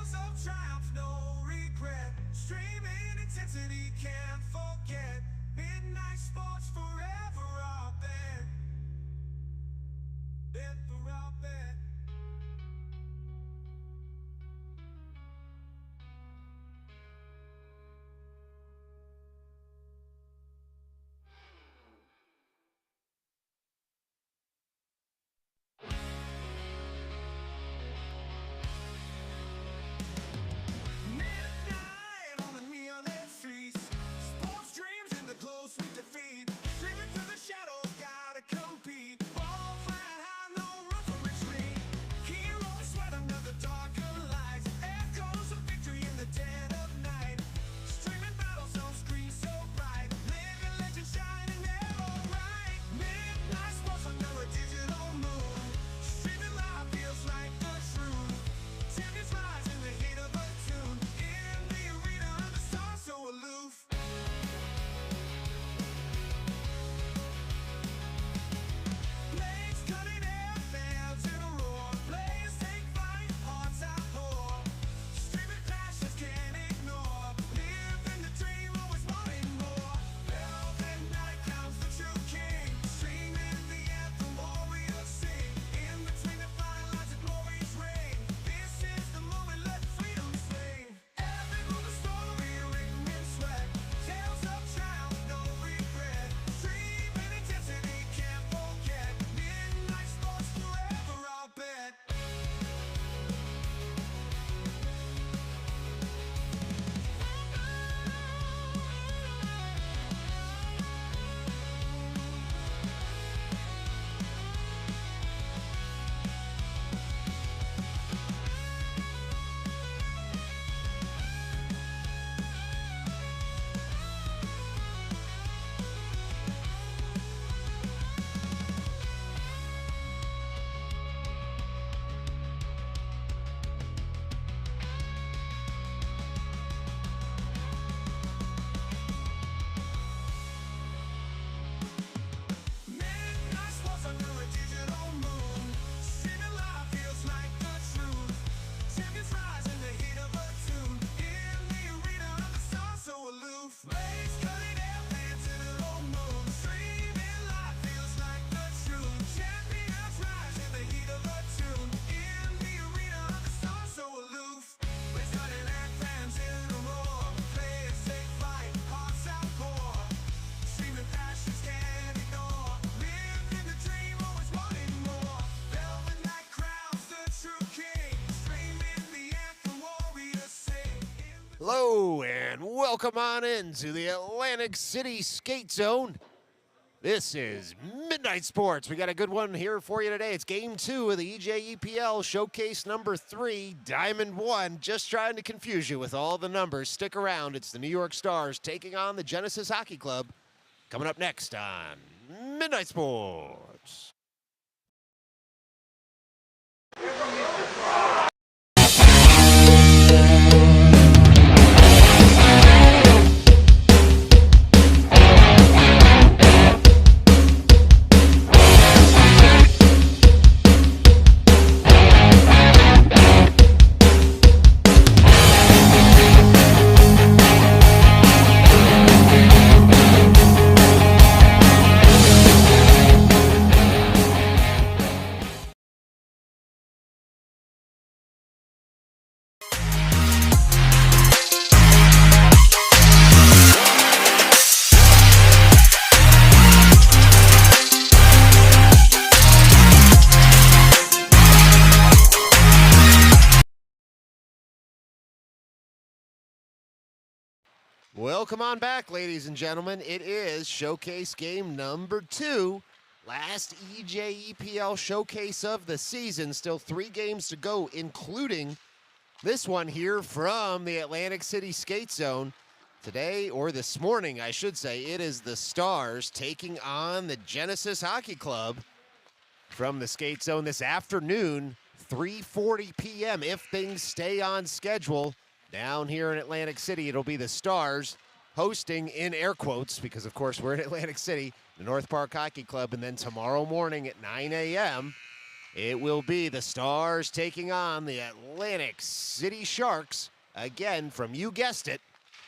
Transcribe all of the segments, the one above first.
Tales of triumph, no regret. Streaming intensity, can't forget. Midnight sports forever our bed. Bed for our bed. Midnight on the neon-lit streets. Sports dreams in the glow, sweet defeat. Streaming through the shadows, gotta compete. Ball flying high, no room for retreat. Heroes sweat under the darker lights. Echoes of victory in the dead of night. Streaming battles on screen so bright. Living legends shining ever bright. Midnight sports under a digital moon. Streaming live feels like the truth. Champions rise in the heat of a tune. In the arena, the stars so aloof. Blades cutting air, fans in a roar. Players take flight, hearts outpour. Streaming passions can't ignore. Living the dream, always wanting more. Velvet night comes the true king. Streaming the anthem, warriors sing. In between the fine lines of glory's reign. This is the moment, let freedom sing. Epic with a story written in sweat. Tales of triumph, no regret. Streaming intensity, can't forget. Midnight sports forever, I'll bet. Midnight sports under a digital moon. Streaming live feels like the truth. Champions rise in the heat of a tune. In the arena, the stars so aloof. Blades cutting air, fans in a low moon. Streaming live feels like the truth. Champions rise in the heat of a tune. In the arena, the stars so aloof. Blades cutting air, fans in a roar. Players take flight, hearts outpour. Streaming passions can't ignore. Living the dream, always wanting more. Velvet night crowns the true king. Streaming the anthem, warriors sing. Hello and welcome on into the Atlantic City Skate Zone. This is Midnight Sports. We got a good one here for you today. It's game 2 of the EJEPL Showcase number 3, Diamond 1. Just trying to confuse you with all the numbers. Stick around. It's the New York Stars taking on the Genesis Hockey Club. Coming up next on Midnight Sports. Welcome on back, ladies and gentlemen. It is Showcase game number 2. Last EJEPL Showcase of the season. Still 3 games to go, including this one here from the Atlantic City Skate Zone. Today, or this morning, I should say, it is the Stars taking on the Genesis Hockey Club from the Skate Zone this afternoon, 3:40 p.m. if things stay on schedule. Down here in Atlantic City, it'll be the Stars hosting, in air quotes, because of course we're in Atlantic City, the North Park Hockey Club. And then tomorrow morning at 9 a.m., It will be the Stars taking on the Atlantic City Sharks, again from, you guessed it,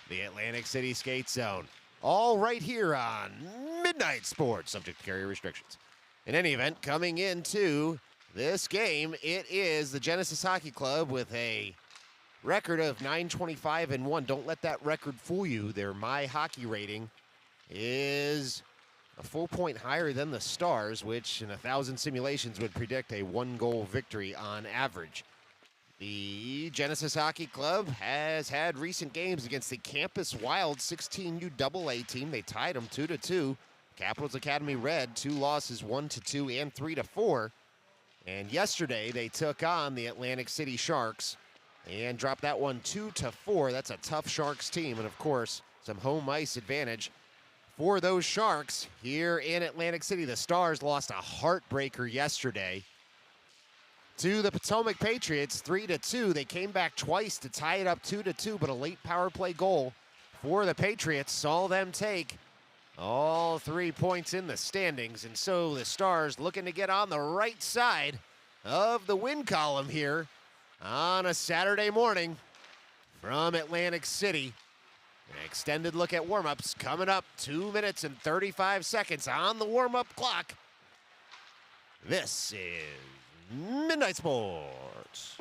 the Atlantic City Skate Zone. All right here on Midnight Sports, subject to carrier restrictions. In any event, coming into this game, it is the Genesis Hockey Club with a record of 925-1. Don't let that record fool you. Their My Hockey rating is a full point higher than the Stars, which in 1,000 simulations would predict a 1-goal victory on average. The Genesis Hockey Club has had recent games against the Campus Wild 16U AA team. They tied them 2-2. Capitals Academy Red, 2 losses, 1-2 and 3-4. And yesterday they took on the Atlantic City Sharks and dropped that one 2-4. That's a tough Sharks team, and of course, some home ice advantage for those Sharks here in Atlantic City. The Stars lost a heartbreaker yesterday to the Potomac Patriots, 3-2. They came back twice to tie it up 2-2, but a late power play goal for the Patriots saw them take all 3 points in the standings. And so the Stars looking to get on the right side of the win column here on a Saturday morning from Atlantic City. An extended look at warm-ups coming up, 2 minutes and 35 seconds on the warm-up clock. This is Midnight Sports.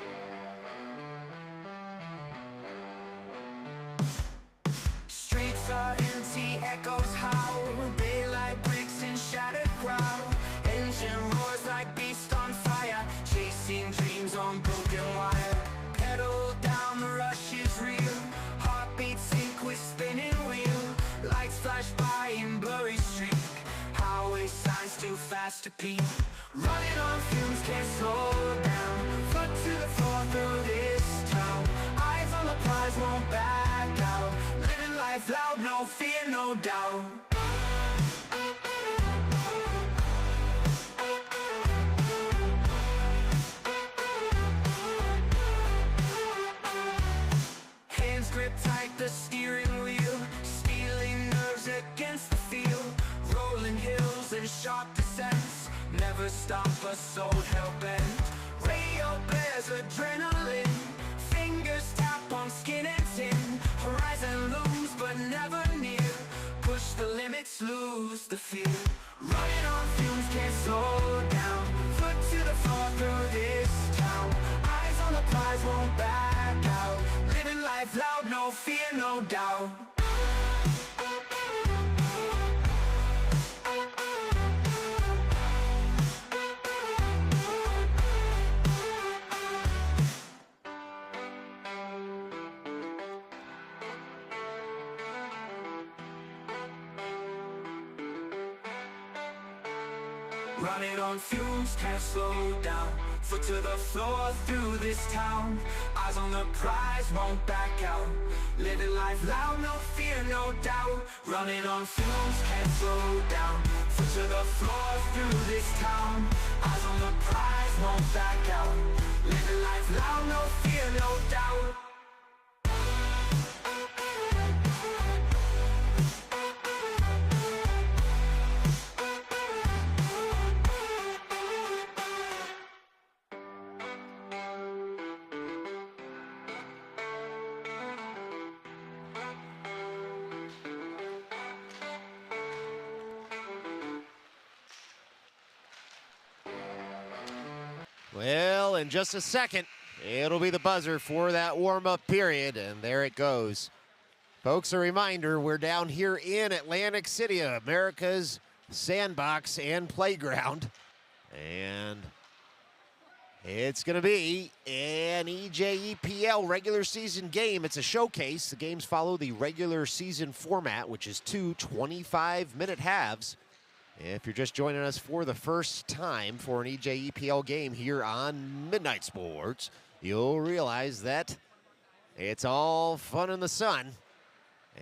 Streets are empty, echoes howl, daylight breaks in shattered crowd. Engine roars like beast on fire, chasing dreams on broken wire. Pedal down, the rush is real, heartbeat sync with spinning wheel. Lights flash by in blurry streak, highway signs too fast to peak. Running on fumes, can't slow down, foot to the floor through this town. Eyes on the prize, won't back out. Living life loud, no fear, no doubt. Hands grip tight the steering wheel, stealing nerves against the field. Rolling hills and sharp descents, never stop a soul hell-bent. Radio blares adrenaline, fingers tap on skin and tin. Horizon looms but never near, push the limits, lose the fear. Running on fumes, can't slow down, foot to the floor through this town. Eyes on the prize, won't back out. Living life loud, no fear, no doubt. Running on fumes, can't slow down, foot to the floor through this town. Eyes on the prize, won't back out. Living life loud, no fear, no doubt. Running on fumes, can't slow down, foot to the floor through this town. Eyes on the prize, won't back out. Living life loud, no fear, no doubt. Well, in just a second, it'll be the buzzer for that warm-up period, and there it goes. Folks, a reminder, we're down here in Atlantic City, America's sandbox and playground, and it's going to be an EJEPL regular season game. It's a showcase. The games follow the regular season format, which is 2 25-minute halves. If you're just joining us for the first time for an EJEPL game here on Midnight Sports, you'll realize that it's all fun in the sun.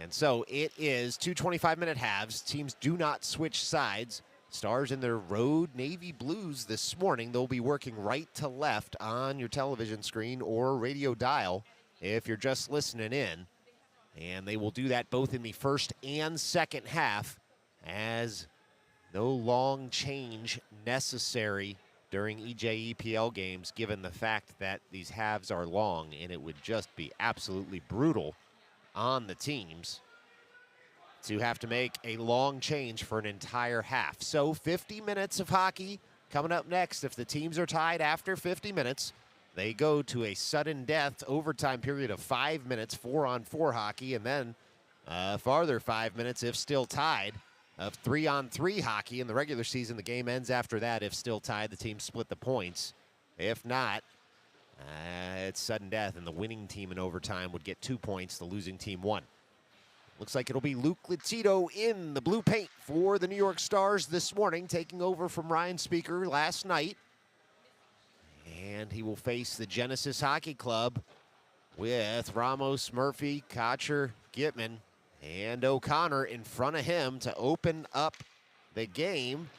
And so it is 2 25-minute halves. Teams do not switch sides. Stars in their road navy blues this morning. They'll be working right to left on your television screen or radio dial if you're just listening in. And they will do that both in the first and second half, as no long change necessary during EJEPL games, given the fact that these halves are long, and it would just be absolutely brutal on the teams to have to make a long change for an entire half. So 50 minutes of hockey coming up next. If the teams are tied after 50 minutes, they go to a sudden death overtime period of 5 minutes, 4-on-4 hockey, and then farther 5 minutes if still tied of 3-on-3 hockey. In the regular season, the game ends after that. If still tied, the teams split the points. If not, it's sudden death, and the winning team in overtime would get 2 points. The losing team 1. Looks like it'll be Luke Latito in the blue paint for the New York Stars this morning, taking over from Ryan Speaker last night. And he will face the Genesis Hockey Club with Ramos, Murphy, Kocher, Gitman, and O'Connor in front of him to open up the game.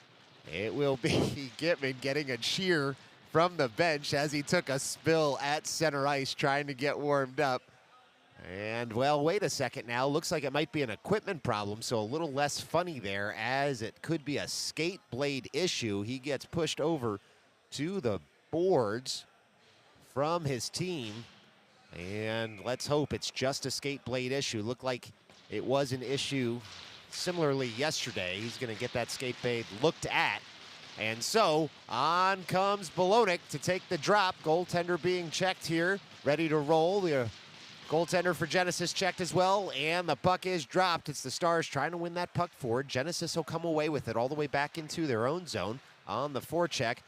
It will be Gitman getting a cheer from the bench as he took a spill at center ice trying to get warmed up. And, well, wait a second now. Looks like it might be an equipment problem, so a little less funny there, as it could be a skate blade issue. He gets pushed over to the boards from his team, and let's hope it's just a skate blade issue. Looked like it was an issue similarly yesterday. He's going to get that skate blade looked at. And so on comes Bolognic to take the drop. Goaltender being checked here, ready to roll. The goaltender for Genesis checked as well, and the puck is dropped. It's the Stars trying to win that puck forward. Genesis will come away with it all the way back into their own zone. On the forecheck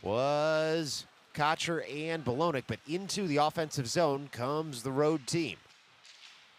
was Kocher and Bolognic, but into the offensive zone comes the road team.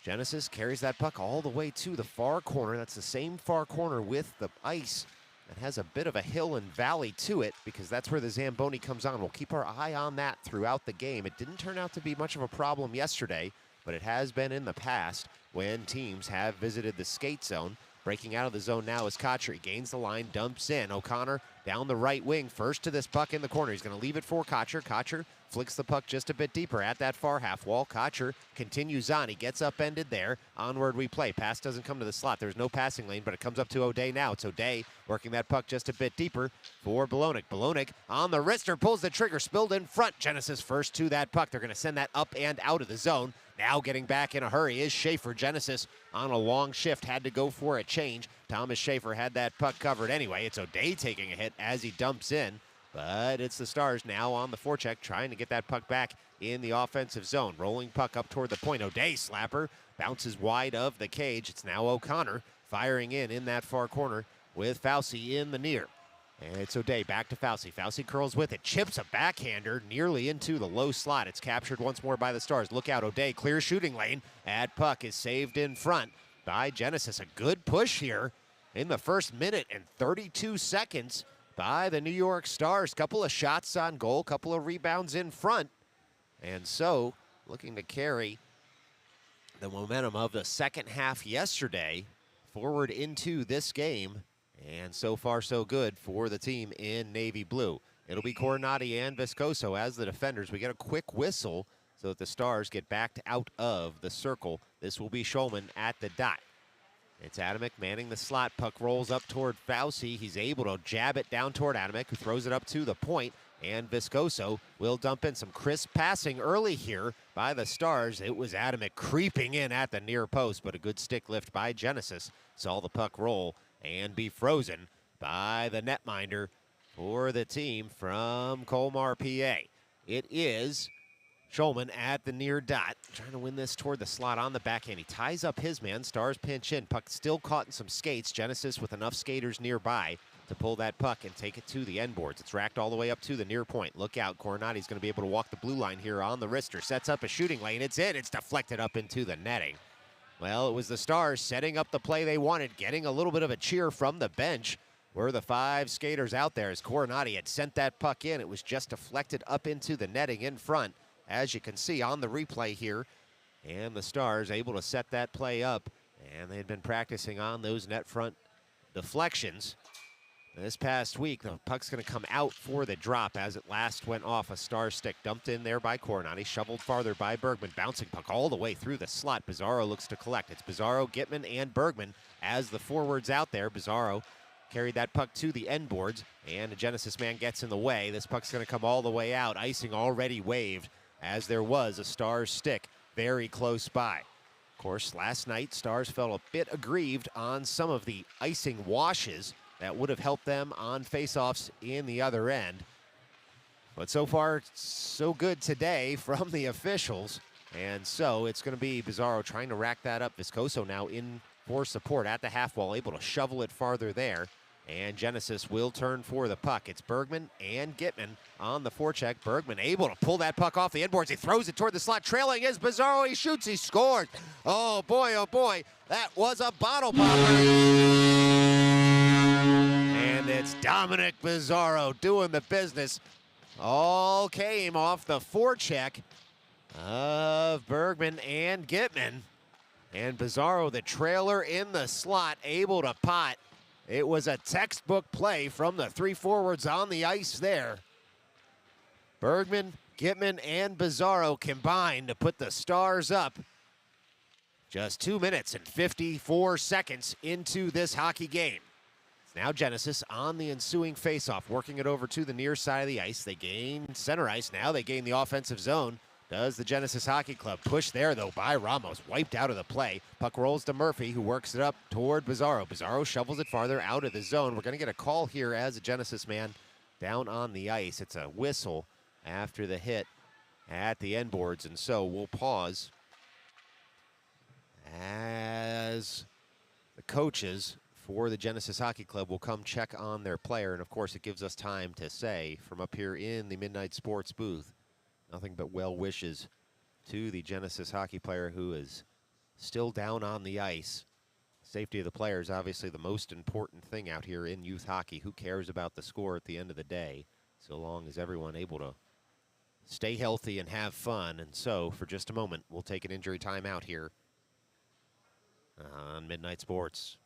Genesis carries that puck all the way to the far corner. That's the same far corner with the ice that has a bit of a hill and valley to it, because that's where the Zamboni comes on. We'll keep our eye on that throughout the game. It didn't turn out to be much of a problem yesterday, but it has been in the past when teams have visited the skate zone. Breaking out of the zone now is Kocher. He gains the line, dumps in. O'Connor down the right wing, first to this puck in the corner. He's going to leave it for Kocher. Kocher flicks the puck just a bit deeper at that far half wall. Kocher continues on. He gets upended there. Onward we play. Pass doesn't come to the slot. There's no passing lane, but it comes up to O'Day now. It's O'Day working that puck just a bit deeper for Bolognic. Bolognic on the wrister, pulls the trigger, spilled in front. Genesis first to that puck. They're going to send that up and out of the zone. Now getting back in a hurry is Schaefer. Genesis on a long shift, had to go for a change. Thomas Schaefer had that puck covered anyway. It's O'Day taking a hit as he dumps in, but it's the Stars now on the forecheck trying to get that puck back in the offensive zone. Rolling puck up toward the point. O'Day slapper bounces wide of the cage. It's now O'Connor firing in that far corner with Fauci in the near. And it's O'Day back to Fauci. Fauci curls with it, chips a backhander nearly into the low slot. It's captured once more by the Stars. Look out, O'Day, clear shooting lane. That puck is saved in front by Genesis. A good push here in the first minute and 32 seconds by the New York Stars. Couple of shots on goal, couple of rebounds in front. And so looking to carry the momentum of the second half yesterday forward into this game. And so far, so good for the team in navy blue. It'll be Coronati and Viscoso as the defenders. We get a quick whistle so that the Stars get backed out of the circle. This will be Schulman at the dot. It's Adamek manning the slot. Puck rolls up toward Fauci. He's able to jab it down toward Adamek, who throws it up to the point. And Viscoso will dump in some crisp passing early here by the Stars. It was Adamek creeping in at the near post, but a good stick lift by Genesis saw the puck roll and be frozen by the netminder for the team from Colmar, PA. It is Schulman at the near dot, trying to win this toward the slot on the backhand. He ties up his man. Stars pinch in. Puck still caught in some skates. Genesis with enough skaters nearby to pull that puck and take it to the end boards. It's racked all the way up to the near point. Look out, Coronati's going to be able to walk the blue line here on the wrister. Sets up a shooting lane. It's in. It's deflected up into the netting. Well, it was the Stars setting up the play they wanted, getting a little bit of a cheer from the bench. Were the 5 skaters out there as Coronati had sent that puck in. It was just deflected up into the netting in front, as you can see on the replay here. And the Stars able to set that play up, and they had been practicing on those net front deflections. This past week, the puck's going to come out for the drop as it last went off a Star stick. Dumped in there by Coronati, shoveled farther by Bergman. Bouncing puck all the way through the slot. Bizarro looks to collect. It's Bizarro, Gitman, and Bergman as the forwards out there. Bizarro carried that puck to the end boards, and the Genesis man gets in the way. This puck's going to come all the way out. Icing already waved, as there was a Stars stick very close by. Of course, last night, Stars felt a bit aggrieved on some of the icing washes that would have helped them on faceoffs in the other end. But so far, so good today from the officials. And so it's going to be Bizarro trying to rack that up. Viscoso now in for support at the half wall, able to shovel it farther there. And Genesis will turn for the puck. It's Bergman and Gitman on the forecheck. Bergman able to pull that puck off the inboards. He throws it toward the slot. Trailing is Bizarro. He shoots. He scores. Oh, boy, oh, boy. That was a bottle popper. And it's Dominic Bizarro doing the business. All came off the forecheck of Bergman and Gitman. And Bizarro, the trailer in the slot, able to pot. It was a textbook play from the three forwards on the ice there. Bergman, Gitman, and Bizarro combined to put the Stars up just 2 minutes and 54 seconds into this hockey game. It's now Genesis on the ensuing faceoff, working it over to the near side of the ice. They gain center ice. Now they gain the offensive zone. Does the Genesis Hockey Club. Push there, though, by Ramos. Wiped out of the play. Puck rolls to Murphy, who works it up toward Bizarro. Bizarro shovels it farther out of the zone. We're going to get a call here as a Genesis man down on the ice. It's a whistle after the hit at the end boards, and so we'll pause as the coaches for the Genesis Hockey Club will come check on their player. And, of course, it gives us time to say from up here in the Midnight Sports booth, nothing but well wishes to the Genesis hockey player who is still down on the ice. Safety of the player is obviously the most important thing out here in youth hockey. Who cares about the score at the end of the day, so long as everyone able to stay healthy and have fun. And so, for just a moment, we'll take an injury timeout here on Midnight Sports.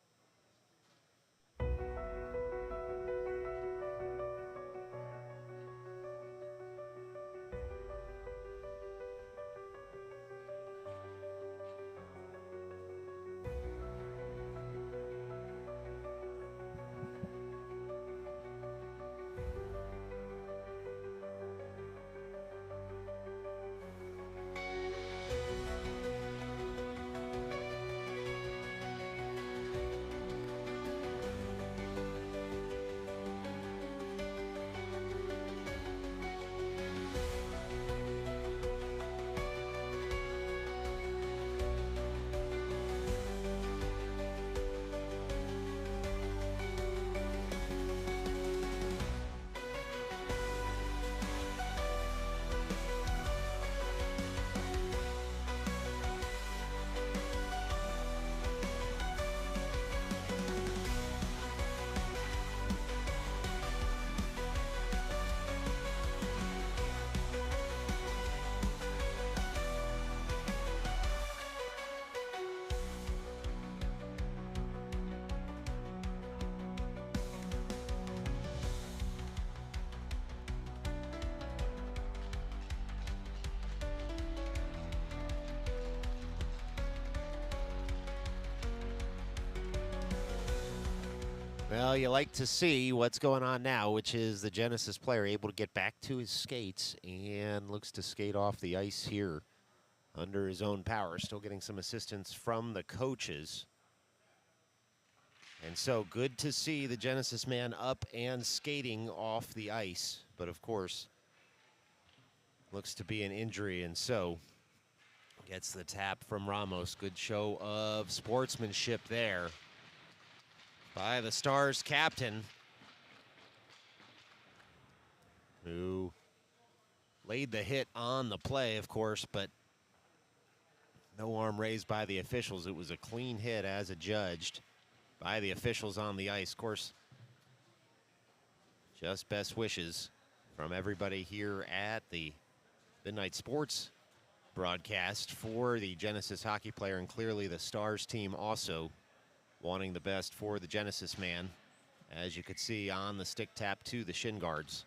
Well, you like to see what's going on now, which is the Genesis player able to get back to his skates and looks to skate off the ice here under his own power. Still getting some assistance from the coaches. And so good to see the Genesis man up and skating off the ice. But of course, looks to be an injury, and so gets the tap from Ramos. Good show of sportsmanship there by the Stars captain, who laid the hit on the play, of course, but no arm raised by the officials. It was a clean hit as adjudged by the officials on the ice. Of course, just best wishes from everybody here at the Midnight Sports broadcast for the Genesis hockey player, and clearly the Stars team also wanting the best for the Genesis man, as you could see on the stick tap to the shin guards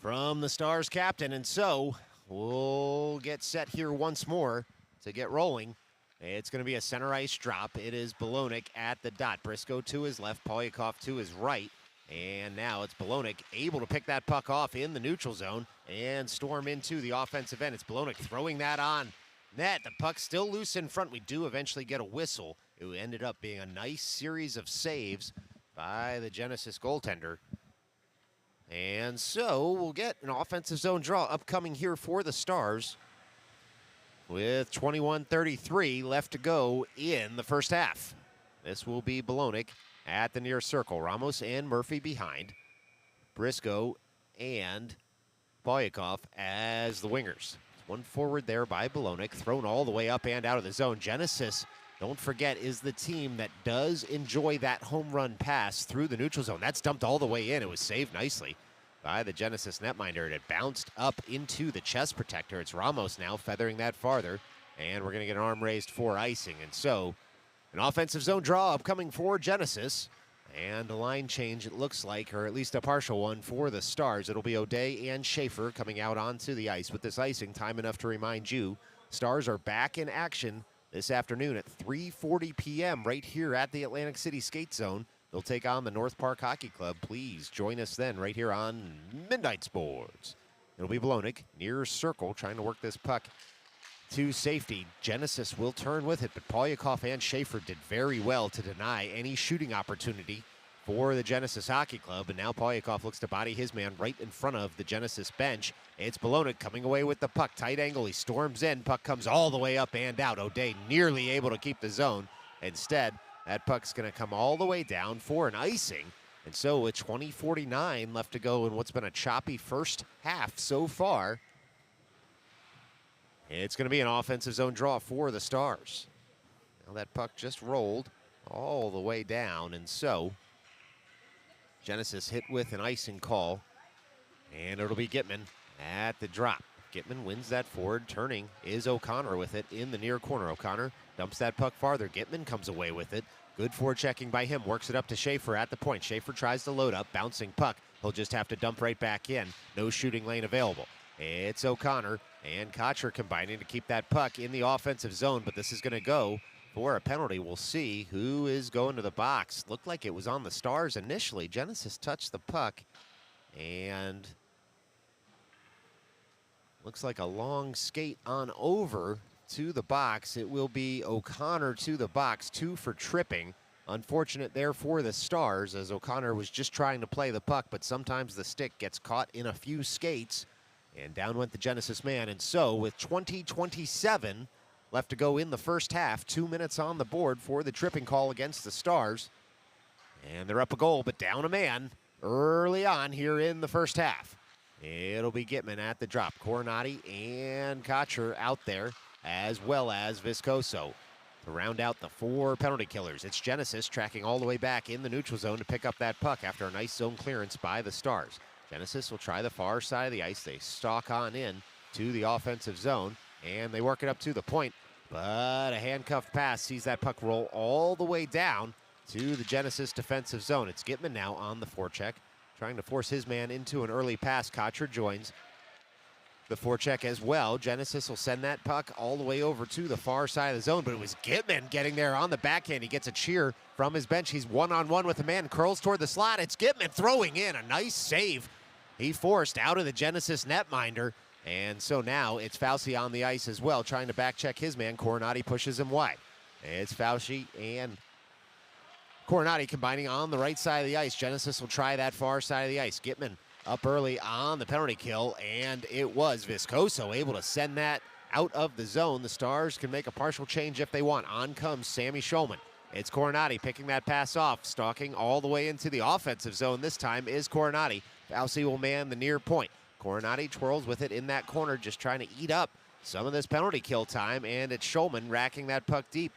from the Stars captain. And so we'll get set here once more to get rolling It's going to be a center ice drop. It is Bolognic at the dot. Briscoe to his left, Polyakov to his right. And now it's Bolognic able to pick that puck off in the neutral zone and storm into the offensive end. It's Bolognic throwing that on net. The puck's still loose in front. We do eventually get a whistle. It ended up being a nice series of saves by the Genesis goaltender. And so we'll get an offensive zone draw upcoming here for the Stars with 21:33 left to go in the first half. This will be Bolognic at the near circle. Ramos and Murphy behind. Briscoe and Polyakov as the wingers. One forward there by Bolognic, thrown all the way up and out of the zone. Genesis, don't forget, is the team that does enjoy that home run pass through the neutral zone. That's dumped all the way in. It was saved nicely by the Genesis netminder. It bounced up into the chest protector. It's Ramos now feathering that farther, and we're going to get an arm raised for icing. And so an offensive zone draw upcoming for Genesis, and a line change, it looks like, or at least a partial one for the Stars. It'll be O'Day and Schaefer coming out onto the ice with this icing. Time enough to remind you, Stars are back in action this afternoon at 3:40 p.m. right here at the Atlantic City Skate Zone. They'll take on the North Park Hockey Club. Please join us then right here on Midnight Sports. It'll be Bolognic near circle trying to work this puck to safety. Genesis will turn with it, but Polyakov and Schaefer did very well to deny any shooting opportunity for the Genesis Hockey Club. And now Polyakov looks to body his man right in front of the Genesis bench. It's Bolognic coming away with the puck. Tight angle, he storms in. Puck comes all the way up and out. O'Day nearly able to keep the zone. Instead, that puck's going to come all the way down for an icing. And so with 20:49 left to go in what's been a choppy first half so far, it's going to be an offensive zone draw for the Stars. Now that puck just rolled all the way down, and so Genesis hit with an icing call, and it'll be Gitman at the drop. Gitman wins that forward. Turning is O'Connor with it in the near corner. O'Connor dumps that puck farther. Gitman comes away with it. Good forechecking by him. Works it up to Schaefer at the point. Schaefer tries to load up. Bouncing puck. He'll just have to dump right back in. No shooting lane available. It's O'Connor and Kocher combining to keep that puck in the offensive zone, but this is going to go for a penalty. We'll see who is going to the box. Looked like it was on the Stars initially. Genesis touched the puck, and looks like a long skate on over to the box. It will be O'Connor to the box, 2 for tripping. Unfortunate there for the Stars, as O'Connor was just trying to play the puck, but sometimes the stick gets caught in a few skates, and down went the Genesis man. And so with 20:27 left to go in the first half, 2 minutes on the board for the tripping call against the Stars, and they're up a goal, but down a man early on here in the first half. It'll be Gitman at the drop. Coronati and Kocher out there, as well as Viscoso. To round out the 4 penalty killers, it's Genesis tracking all the way back in the neutral zone to pick up that puck after a nice zone clearance by the Stars. Genesis will try the far side of the ice. They stalk on in to the offensive zone, and they work it up to the point. But a handcuffed pass sees that puck roll all the way down to the Genesis defensive zone. It's Gitman now on the forecheck, trying to force his man into an early pass. Kocher joins the forecheck as well. Genesis will send that puck all the way over to the far side of the zone, but it was Gitman getting there on the backhand. He gets a cheer from his bench. He's one-on-one with a man, curls toward the slot. It's Gitman throwing in a nice save. He forced out of the Genesis netminder, and so now it's Fauci on the ice as well, trying to back-check his man. Coronati pushes him wide. It's Fauci and Coronati combining on the right side of the ice. Genesis will try that far side of the ice. Gitman up early on the penalty kill, and it was Viscoso able to send that out of the zone. The Stars can make a partial change if they want. On comes Sammy Schulman. It's Coronati picking that pass off, stalking all the way into the offensive zone. This time is Coronati. Fauci will man the near point. Coronati twirls with it in that corner, just trying to eat up some of this penalty kill time, and it's Schulman racking that puck deep.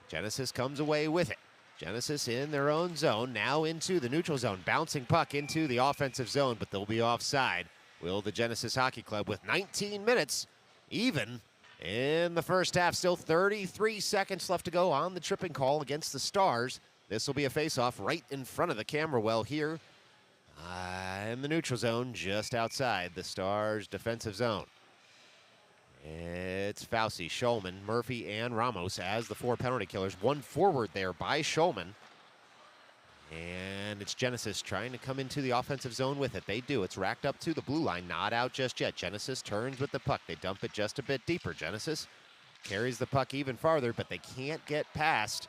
Genesis comes away with it. Genesis in their own zone, now into the neutral zone. Bouncing puck into the offensive zone, but they'll be offside. Will the Genesis Hockey Club with 19 minutes even in the first half. Still 33 seconds left to go on the tripping call against the Stars. This will be a face-off right in front of the camera well here in the neutral zone, just outside the Stars' defensive zone. It's Fauci, Shulman, Murphy, and Ramos as the 4 penalty killers. One forward there by Shulman. And it's Genesis trying to come into the offensive zone with it. They do. It's racked up to the blue line. Not out just yet. Genesis turns with the puck. They dump it just a bit deeper. Genesis carries the puck even farther, but they can't get past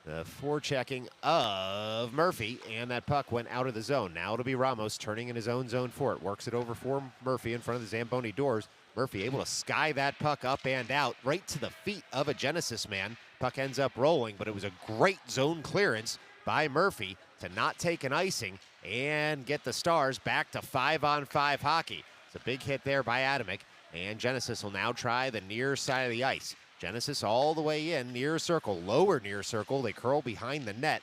the forechecking of Murphy, and that puck went out of the zone. Now it'll be Ramos turning in his own zone for it. Works it over for Murphy in front of the Zamboni doors. Murphy able to sky that puck up and out right to the feet of a Genesis man. Puck ends up rolling, but it was a great zone clearance by Murphy to not take an icing and get the Stars back to 5-on-5 hockey. It's a big hit there by Adamick, and Genesis will now try the near side of the ice. Genesis all the way in, near circle, lower near circle. They curl behind the net,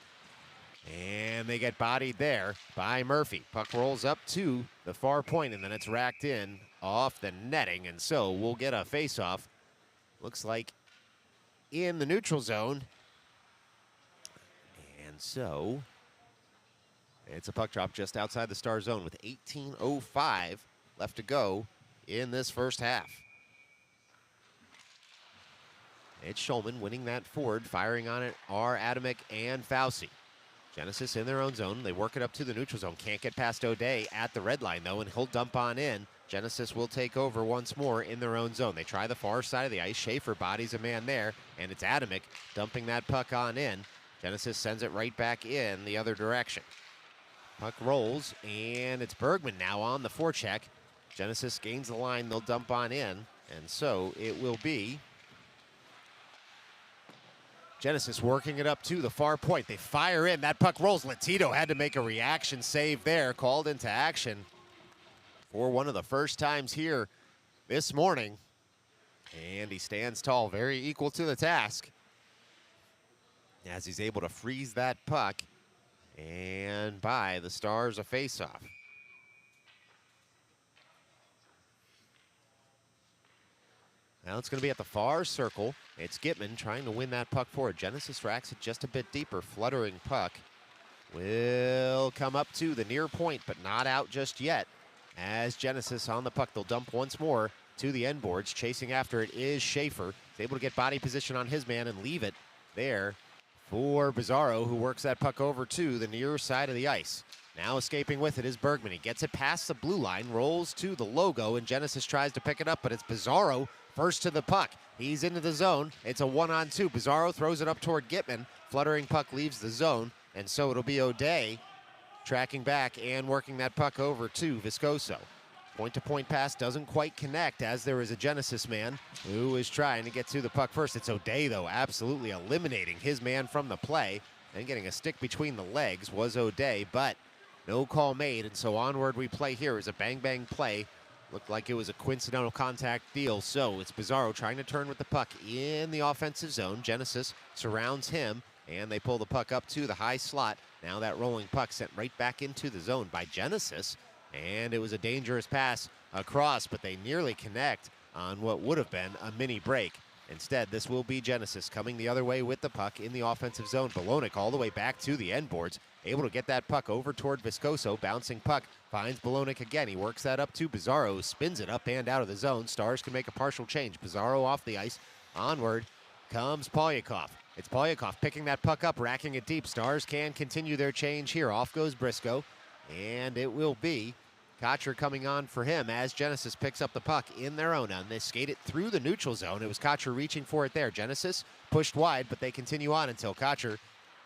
and they get bodied there by Murphy. Puck rolls up to the far point, and then it's racked in off the netting, and so we'll get a face-off. Looks like in the neutral zone. And so it's a puck drop just outside the Star zone with 18:05 left to go in this first half. It's Shulman winning that forward. Firing on it are Adamick and Fauci. Genesis in their own zone. They work it up to the neutral zone. Can't get past O'Day at the red line, though, and he'll dump on in. Genesis will take over once more in their own zone. They try the far side of the ice. Schaefer bodies a man there, and it's Adamick dumping that puck on in. Genesis sends it right back in the other direction. Puck rolls, and it's Bergman now on the forecheck. Genesis gains the line. They'll dump on in, and so it will be Genesis working it up to the far point. They fire in. That puck rolls. Latito had to make a reaction save there. Called into action for one of the first times here this morning. And he stands tall, very equal to the task, as he's able to freeze that puck and buy the Stars a faceoff. Now it's going to be at the far circle. It's Gitman trying to win that puck forward. Genesis racks it just a bit deeper. Fluttering puck will come up to the near point, but not out just yet. As Genesis on the puck, they'll dump once more to the end boards. Chasing after it is Schaefer. He's able to get body position on his man and leave it there for Bizarro, who works that puck over to the near side of the ice. Now escaping with it is Bergman. He gets it past the blue line, rolls to the logo, and Genesis tries to pick it up, but it's Bizarro first to the puck. He's into the zone. It's a 1-on-2. Bizarro throws it up toward Gitman. Fluttering puck leaves the zone, and so it'll be O'Day tracking back and working that puck over to Viscoso. Point-to-point pass doesn't quite connect, as there is a Genesis man who is trying to get to the puck first. It's O'Day, though, absolutely eliminating his man from the play, and getting a stick between the legs was O'Day, but no call made, and so onward we play here as a bang-bang play. Looked like it was a coincidental contact deal, so it's Bizarro trying to turn with the puck in the offensive zone. Genesis surrounds him, and they pull the puck up to the high slot. Now that rolling puck sent right back into the zone by Genesis, and it was a dangerous pass across, but they nearly connect on what would have been a mini break. Instead, this will be Genesis coming the other way with the puck in the offensive zone. Bolonic all the way back to the end boards, able to get that puck over toward Viscoso. Bouncing puck finds Bolonic again. He works that up to Bizarro, spins it up and out of the zone. Stars can make a partial change. Bizarro off the ice. Onward comes Polyakov. It's Polyakov picking that puck up, racking it deep. Stars can continue their change here. Off goes Briscoe, and it will be Kotcher coming on for him as Genesis picks up the puck in their own end. They skate it through the neutral zone. It was Kotcher reaching for it there. Genesis pushed wide, but they continue on until Kotcher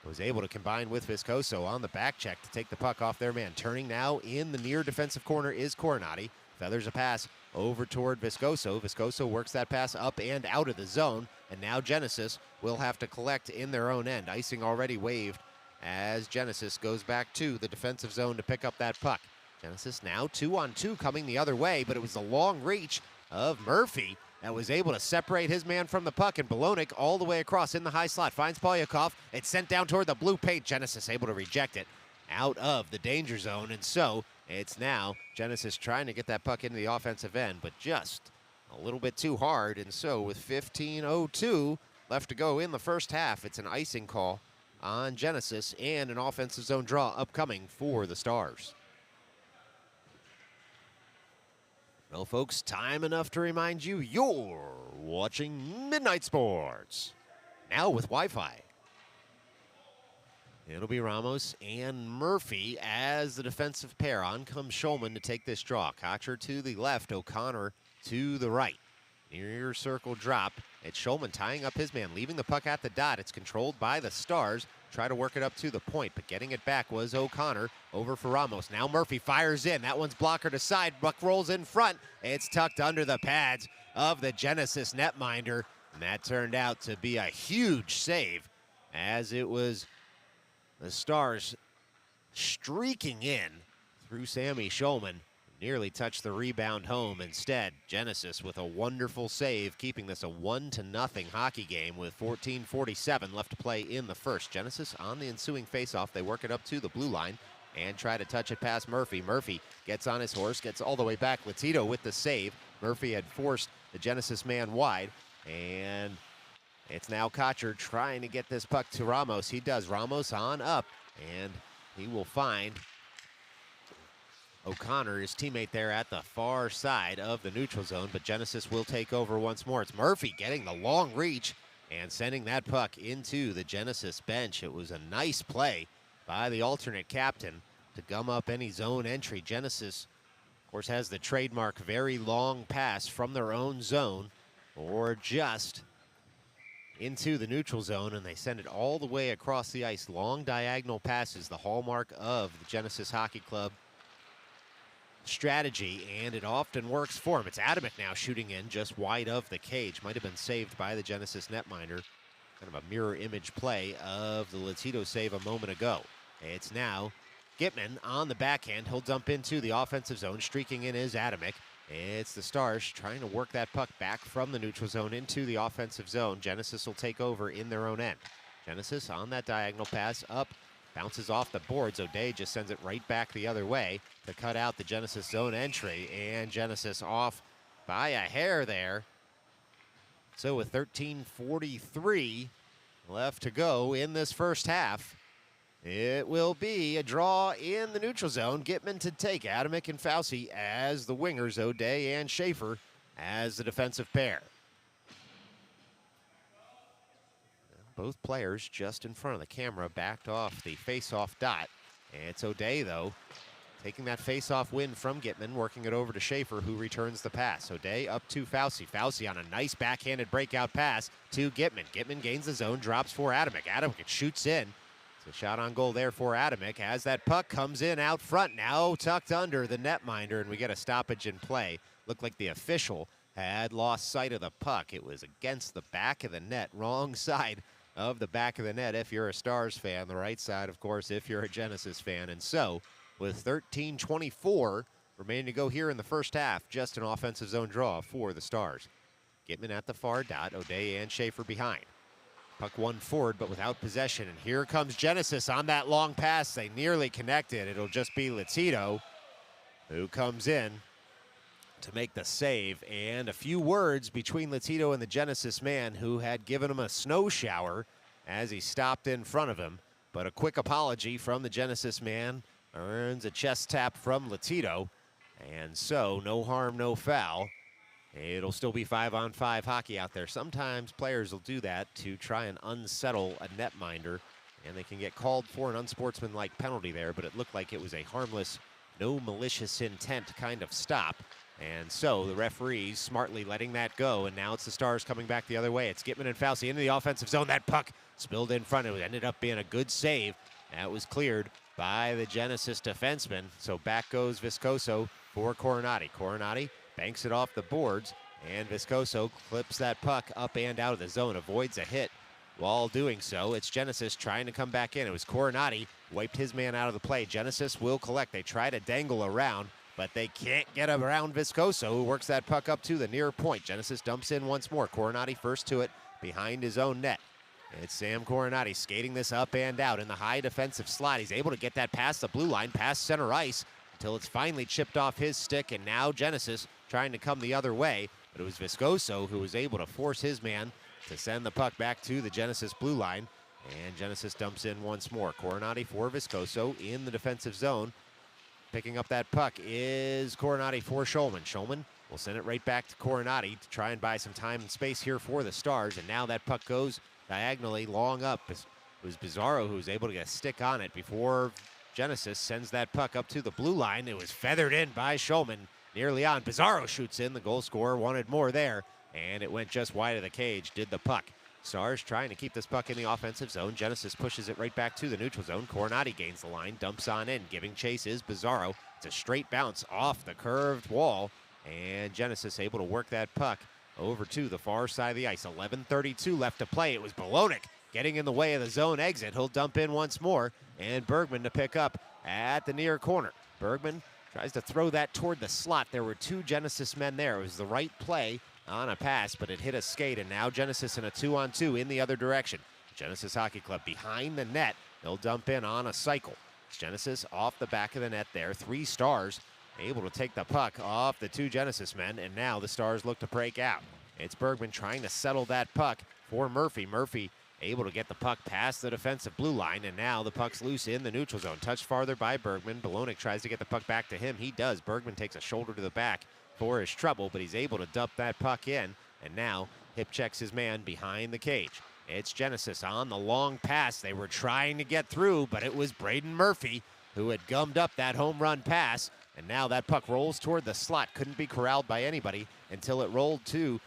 was able to combine with Viscoso on the back check to take the puck off their man. Turning now in the near defensive corner is Coronati. Feathers a pass over toward Viscoso. Viscoso works that pass up and out of the zone, and now Genesis will have to collect in their own end. Icing already waved as Genesis goes back to the defensive zone to pick up that puck. Genesis now 2-on-2 coming the other way, but it was the long reach of Murphy that was able to separate his man from the puck, and Bolonic all the way across in the high slot finds Polyakov. It's sent down toward the blue paint. Genesis able to reject it out of the danger zone, and so it's now Genesis trying to get that puck into the offensive end, but just a little bit too hard, and so with 15:02 left to go in the first half, it's an icing call on Genesis and an offensive zone draw upcoming for the Stars. Well, folks, time enough to remind you you're watching Midnight Sports. Now with Wi-Fi. It'll be Ramos and Murphy as the defensive pair. On comes Shulman to take this draw. Kocher to the left, O'Connor to the right. Near circle drop. It's Shulman tying up his man, leaving the puck at the dot. It's controlled by the Stars. Try to work it up to the point, but getting it back was O'Connor. Over for Ramos. Now Murphy fires in. That one's blocker to side. Buck rolls in front. It's tucked under the pads of the Genesis netminder. And that turned out to be a huge save, as it was the Stars streaking in through Sammy Shulman. Nearly touched the rebound home. Instead, Genesis with a wonderful save, keeping this a 1-0 hockey game with 14:47 left to play in the first. Genesis on the ensuing faceoff. They work it up to the blue line and try to touch it past Murphy. Murphy gets on his horse, gets all the way back. Latito with the save. Murphy had forced the Genesis man wide, and it's now Kocher trying to get this puck to Ramos. He does. Ramos on up, and he will find O'Connor, his teammate there at the far side of the neutral zone, but Genesis will take over once more. It's Murphy getting the long reach and sending that puck into the Genesis bench. It was a nice play by the alternate captain to gum up any zone entry. Genesis, of course, has the trademark very long pass from their own zone or just into the neutral zone, and they send it all the way across the ice. Long diagonal passes, the hallmark of the Genesis Hockey Club strategy, and it often works for him. It's Adamek now shooting in just wide of the cage. Might have been saved by the Genesis netminder. Kind of a mirror image play of the Latito save a moment ago. It's now Gitman on the backhand. He'll dump into the offensive zone. Streaking in is Adamek. It's the Stars trying to work that puck back from the neutral zone into the offensive zone. Genesis will take over in their own end. Genesis on that diagonal pass up. Bounces off the boards. O'Day just sends it right back the other way to cut out the Genesis zone entry. And Genesis off by a hair there. So with 13:43 left to go in this first half, it will be a draw in the neutral zone. Gitman to take Adamek and Fauci as the wingers. O'Day and Schaefer as the defensive pair. Both players just in front of the camera, backed off the face-off dot. And it's O'Day, though, taking that face-off win from Gitman, working it over to Schaefer, who returns the pass. O'Day up to Fauci. Fauci on a nice backhanded breakout pass to Gitman. Gitman gains the zone, drops for Adamek. Adamek shoots in. It's a shot on goal there for Adamek as that puck comes in out front, now tucked under the netminder, and we get a stoppage in play. Looked like the official had lost sight of the puck. It was against the back of the net, wrong side of the back of the net if you're a Stars fan, the right side, of course, if you're a Genesis fan. And so, with 13:24 remaining to go here in the first half, just an offensive zone draw for the Stars. Gitman at the far dot, O'Day and Schaefer behind. Puck one forward, but without possession. And here comes Genesis on that long pass. They nearly connected. It'll just be Latito who comes in to make the save. And a few words between Latito and the Genesis man, who had given him a snow shower as he stopped in front of him. But a quick apology from the Genesis man earns a chest tap from Latito. And so, no harm, no foul. It'll still be 5-on-5 hockey out there. Sometimes players will do that to try and unsettle a netminder, and they can get called for an unsportsmanlike penalty there, but it looked like it was a harmless, no malicious intent kind of stop. And so the referees smartly letting that go, and now it's the Stars coming back the other way. It's Gitman and Fauci into the offensive zone. That puck spilled in front. It ended up being a good save. That was cleared by the Genesis defenseman. So back goes Viscoso for Coronati. Coronati banks it off the boards, and Viscoso clips that puck up and out of the zone, avoids a hit. While doing so, it's Genesis trying to come back in. It was Coronati, wiped his man out of the play. Genesis will collect. They try to dangle around, but they can't get around Viscoso, who works that puck up to the near point. Genesis dumps in once more. Coronati first to it, behind his own net. It's Sam Coronati skating this up and out in the high defensive slot. He's able to get that past the blue line, past center ice, until it's finally chipped off his stick, and now Genesis trying to come the other way. But it was Viscoso who was able to force his man to send the puck back to the Genesis blue line. And Genesis dumps in once more. Coronati for Viscoso in the defensive zone. Picking up that puck is Coronati for Shulman. Shulman We'll send it right back to Coronati to try and buy some time and space here for the Stars. And now that puck goes diagonally long up. It was Bizarro who was able to get a stick on it before Genesis sends that puck up to the blue line. It was feathered in by Schulman. Nearly on. Bizarro shoots in. The goal scorer wanted more there. And it went just wide of the cage, did the puck. Stars trying to keep this puck in the offensive zone. Genesis pushes it right back to the neutral zone. Coronati gains the line, dumps on in. Giving chase is Bizarro. It's a straight bounce off the curved wall. And Genesis able to work that puck over to the far side of the ice. 11:32 left to play. It was Bolonic getting in the way of the zone exit. He'll dump in once more. And Bergman to pick up at the near corner. Bergman tries to throw that toward the slot. There were two Genesis men there. It was the right play on a pass, but it hit a skate. And now Genesis in a 2-on-2 in the other direction. Genesis Hockey Club behind the net. They'll dump in on a cycle. It's Genesis off the back of the net there. 3 Stars able to take the puck off the 2 Genesis men, and now the Stars look to break out. It's Bergman trying to settle that puck for Murphy. Murphy able to get the puck past the defensive blue line, and now the puck's loose in the neutral zone. Touched farther by Bergman. Bolonic tries to get the puck back to him. He does. Bergman takes a shoulder to the back for his trouble, but he's able to dump that puck in, and now hip checks his man behind the cage. It's Genesis on the long pass. They were trying to get through, but it was Braden Murphy who had gummed up that home run pass. And now that puck rolls toward the slot. Couldn't be corralled by anybody until it rolled to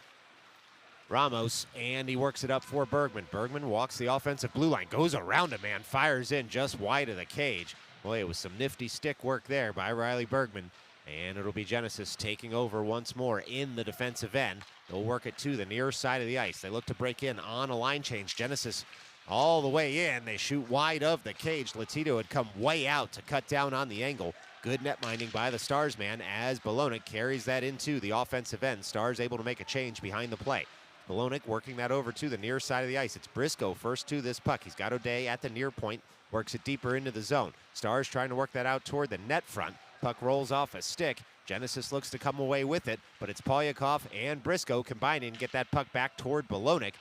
Ramos, and he works it up for Bergman. Bergman walks the offensive blue line, goes around a man, fires in just wide of the cage. Boy, it was some nifty stick work there by Riley Bergman. And it'll be Genesis taking over once more in the defensive end. They'll work it to the near side of the ice. They look to break in on a line change. Genesis all the way in. They shoot wide of the cage. Latito had come way out to cut down on the angle. Good net minding by the Stars man as Bolonic carries that into the offensive end. Stars able to make a change behind the play. Bolonic working that over to the near side of the ice. It's Briscoe first to this puck. He's got O'Day at the near point. Works it deeper into the zone. Stars trying to work that out toward the net front. Puck rolls off a stick. Genesis looks to come away with it, but it's Polyakov and Briscoe combining to get that puck back toward Bolonic.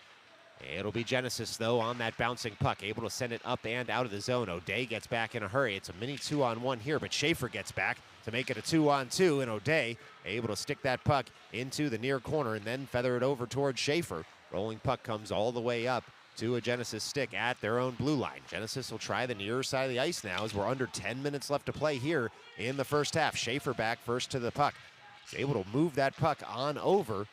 It'll be Genesis, though, on that bouncing puck, able to send it up and out of the zone. O'Day gets back in a hurry. It's a mini 2-on-1 here, but Schaefer gets back to make it a 2-on-2, and O'Day able to stick that puck into the near corner and then feather it over towards Schaefer. Rolling puck comes all the way up to a Genesis stick at their own blue line. Genesis will try the near side of the ice now as we're under 10 minutes left to play here in the first half. Schaefer back first to the puck. He's able to move that puck on over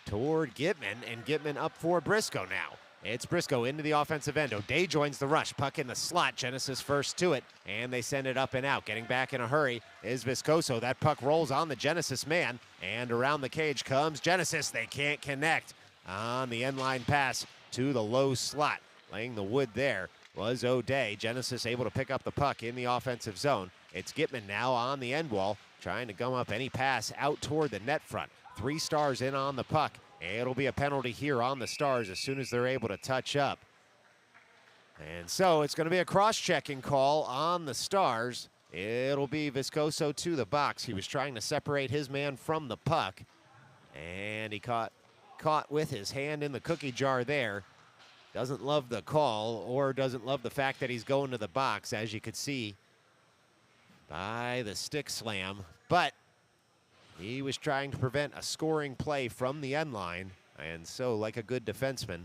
toward Gitman, and Gitman up for Briscoe now. It's Briscoe into the offensive end. O'Day joins the rush. Puck in the slot. Genesis first to it, and they send it up and out. Getting back in a hurry is Viscoso. That puck rolls on the Genesis man, and around the cage comes Genesis. They can't connect on the end line pass to the low slot. Laying the wood there was O'Day. Genesis able to pick up the puck in the offensive zone. It's Gitman now on the end wall, trying to gum up any pass out toward the net front. 3 Stars in on the puck. It'll be a penalty here on the Stars as soon as they're able to touch up. And so it's going to be a cross-checking call on the Stars. It'll be Viscoso to the box. He was trying to separate his man from the puck, and he caught with his hand in the cookie jar there. Doesn't love the call, or doesn't love the fact that he's going to the box, as you could see by the stick slam. But he was trying to prevent a scoring play from the end line, and so, like a good defenseman,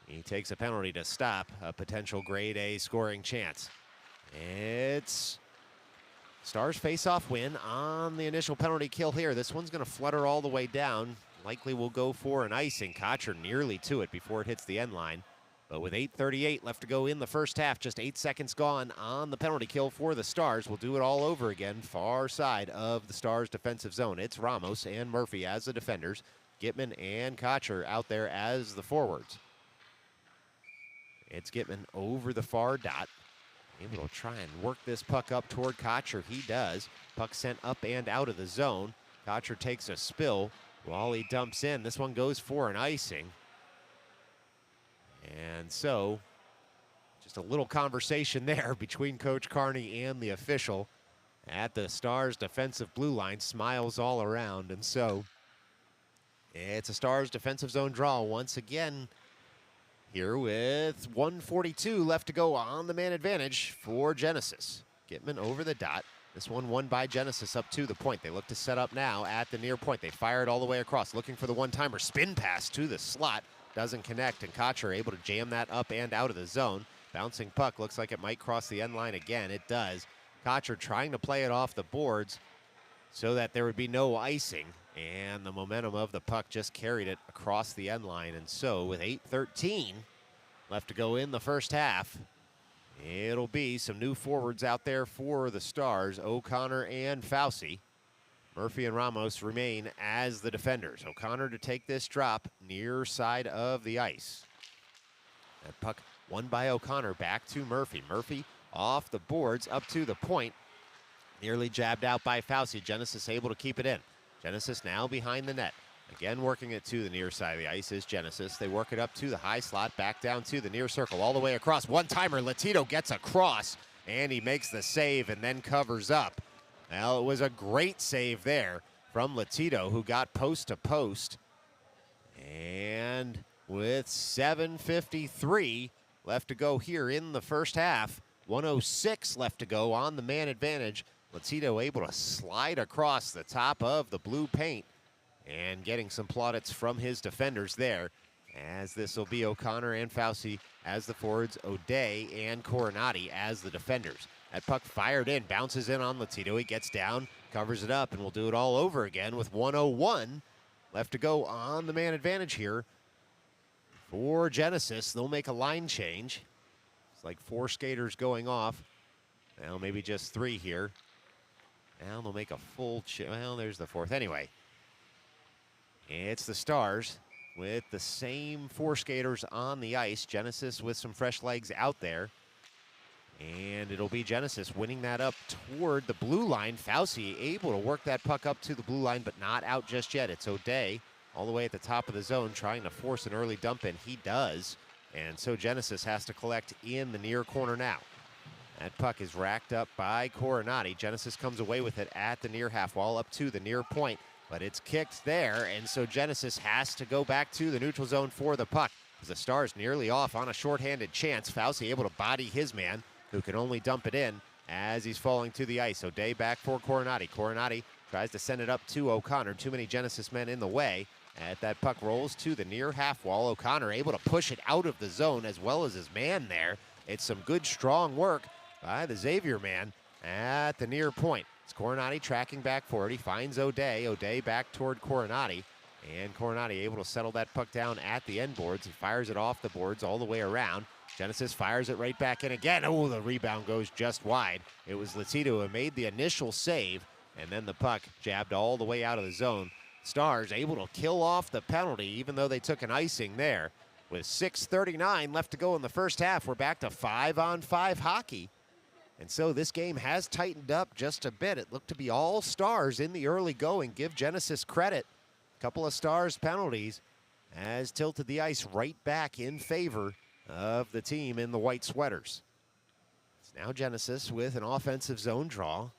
he takes a penalty to stop a potential grade A scoring chance. It's Stars face-off win on the initial penalty kill here. This one's going to flutter all the way down. Likely will go for an icing. Kocher nearly to it before it hits the end line. But with 8:38 left to go in the first half, just 8 seconds gone on the penalty kill for the Stars. We'll do it all over again, far side of the Stars' defensive zone. It's Ramos and Murphy as the defenders. Gitman and Kocher out there as the forwards. It's Gitman over the far dot. Able to try and work this puck up toward Kocher. He does. Puck sent up and out of the zone. Kocher takes a spill while he dumps in. This one goes for an icing. And so, just a little conversation there between Coach Carney and the official at the Stars' defensive blue line. Smiles all around. And so, it's a Stars defensive zone draw once again here with 1:42 left to go on the man advantage for Genesis. Gitman over the dot. This one won by Genesis up to the point. They look to set up now at the near point. They fire it all the way across, looking for the one-timer. Spin pass to the slot. Doesn't connect, and Kocher able to jam that up and out of the zone. Bouncing puck looks like it might cross the end line again. It does. Kocher trying to play it off the boards so that there would be no icing. And the momentum of the puck just carried it across the end line. And so with 8:13 left to go in the first half, it'll be some new forwards out there for the Stars, O'Connor and Fauci. Murphy and Ramos remain as the defenders. O'Connor to take this drop near side of the ice. That puck won by O'Connor, back to Murphy. Murphy off the boards up to the point. Nearly jabbed out by Fauci. Genesis able to keep it in. Genesis now behind the net. Again, working it to the near side of the ice is Genesis. They work it up to the high slot, back down to the near circle, all the way across. One-timer, Latito gets across, and he makes the save and then covers up. Well, it was a great save there from Latito, who got post to post. And with 7:53 left to go here in the first half, 1:06 left to go on the man advantage. Latito able to slide across the top of the blue paint and getting some plaudits from his defenders there, as this will be O'Connor and Fauci as the forwards, O'Day and Coronati as the defenders. That puck fired in, bounces in on Latito. He gets down, covers it up, and we'll do it all over again with 1:01 left to go on the man advantage here for Genesis. They'll make a line change. It's like 4 skaters going off. Well, maybe just 3 here. Well, they'll make a full well, there's the 4th. Anyway, it's the Stars with the same 4 skaters on the ice. Genesis with some fresh legs out there. And it'll be Genesis winning that up toward the blue line. Fauci able to work that puck up to the blue line, but not out just yet. It's O'Day all the way at the top of the zone trying to force an early dump in. He does. And so Genesis has to collect in the near corner now. That puck is racked up by Coronati. Genesis comes away with it at the near half wall up to the near point, but it's kicked there. And so Genesis has to go back to the neutral zone for the puck. As the Stars nearly off on a shorthanded chance. Fauci able to body his man, who can only dump it in as he's falling to the ice. O'Day back for Coronati. Coronati tries to send it up to O'Connor. Too many Genesis men in the way. As that puck rolls to the near half wall. O'Connor able to push it out of the zone as well as his man there. It's some good, strong work by the Xavier man at the near point. It's Coronati tracking back for it. He finds O'Day. O'Day back toward Coronati. And Coronati able to settle that puck down at the end boards. He fires it off the boards all the way around. Genesis fires it right back in again. Oh, the rebound goes just wide. It was Latito who made the initial save, and then the puck jabbed all the way out of the zone. Stars able to kill off the penalty, even though they took an icing there. With 6:39 left to go in the first half, we're back to 5-on-5 hockey. And so this game has tightened up just a bit. It looked to be all Stars in the early going. Give Genesis credit. A couple of Stars penalties has tilted the ice right back in favor of the team in the white sweaters. It's now Genesis with an offensive zone draw.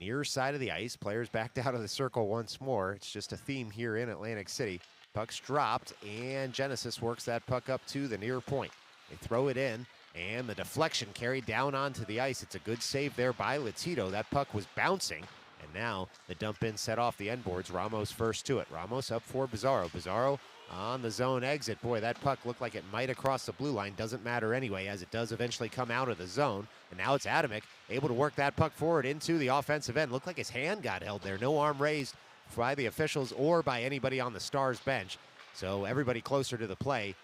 Near side of the ice, players backed out of the circle once more. It's just a theme here in Atlantic City. Puck's dropped, and Genesis works that puck up to the near point. They throw it in, and the deflection carried down onto the ice. It's a good save there by Latito. That puck was bouncing, and now the dump in set off the end boards. Ramos first to it. Ramos up for Bizarro. Bizarro on the zone exit. Boy, that puck looked like it might have crossed the blue line. Doesn't matter anyway, as it does eventually come out of the zone. And now it's Adamick able to work that puck forward into the offensive end. Looked like his hand got held there. No arm raised by the officials or by anybody on the Stars bench. So everybody closer to the play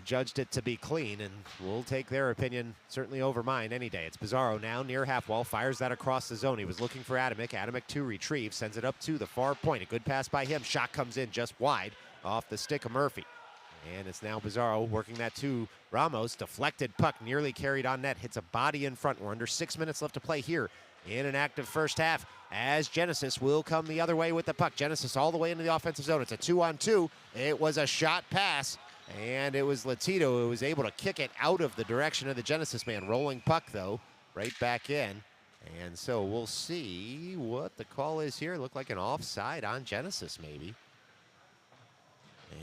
judged it to be clean, and we'll take their opinion certainly over mine any day. It's Bizarro now near half wall, fires that across the zone. He was looking for Adamick. Adamick to retrieve, sends it up to the far point. A good pass by him. Shot comes in just wide off the stick of Murphy. And it's now Bizarro working that to Ramos. Deflected puck nearly carried on net. Hits a body in front. We're under 6 minutes left to play here in an active first half, as Genesis will come the other way with the puck. Genesis all the way into the offensive zone. It's a 2-on-2. It was a shot pass, and it was Latito who was able to kick it out of the direction of the Genesis man. Rolling puck, though, right back in. And so we'll see what the call is here. Looked like an offside on Genesis, maybe.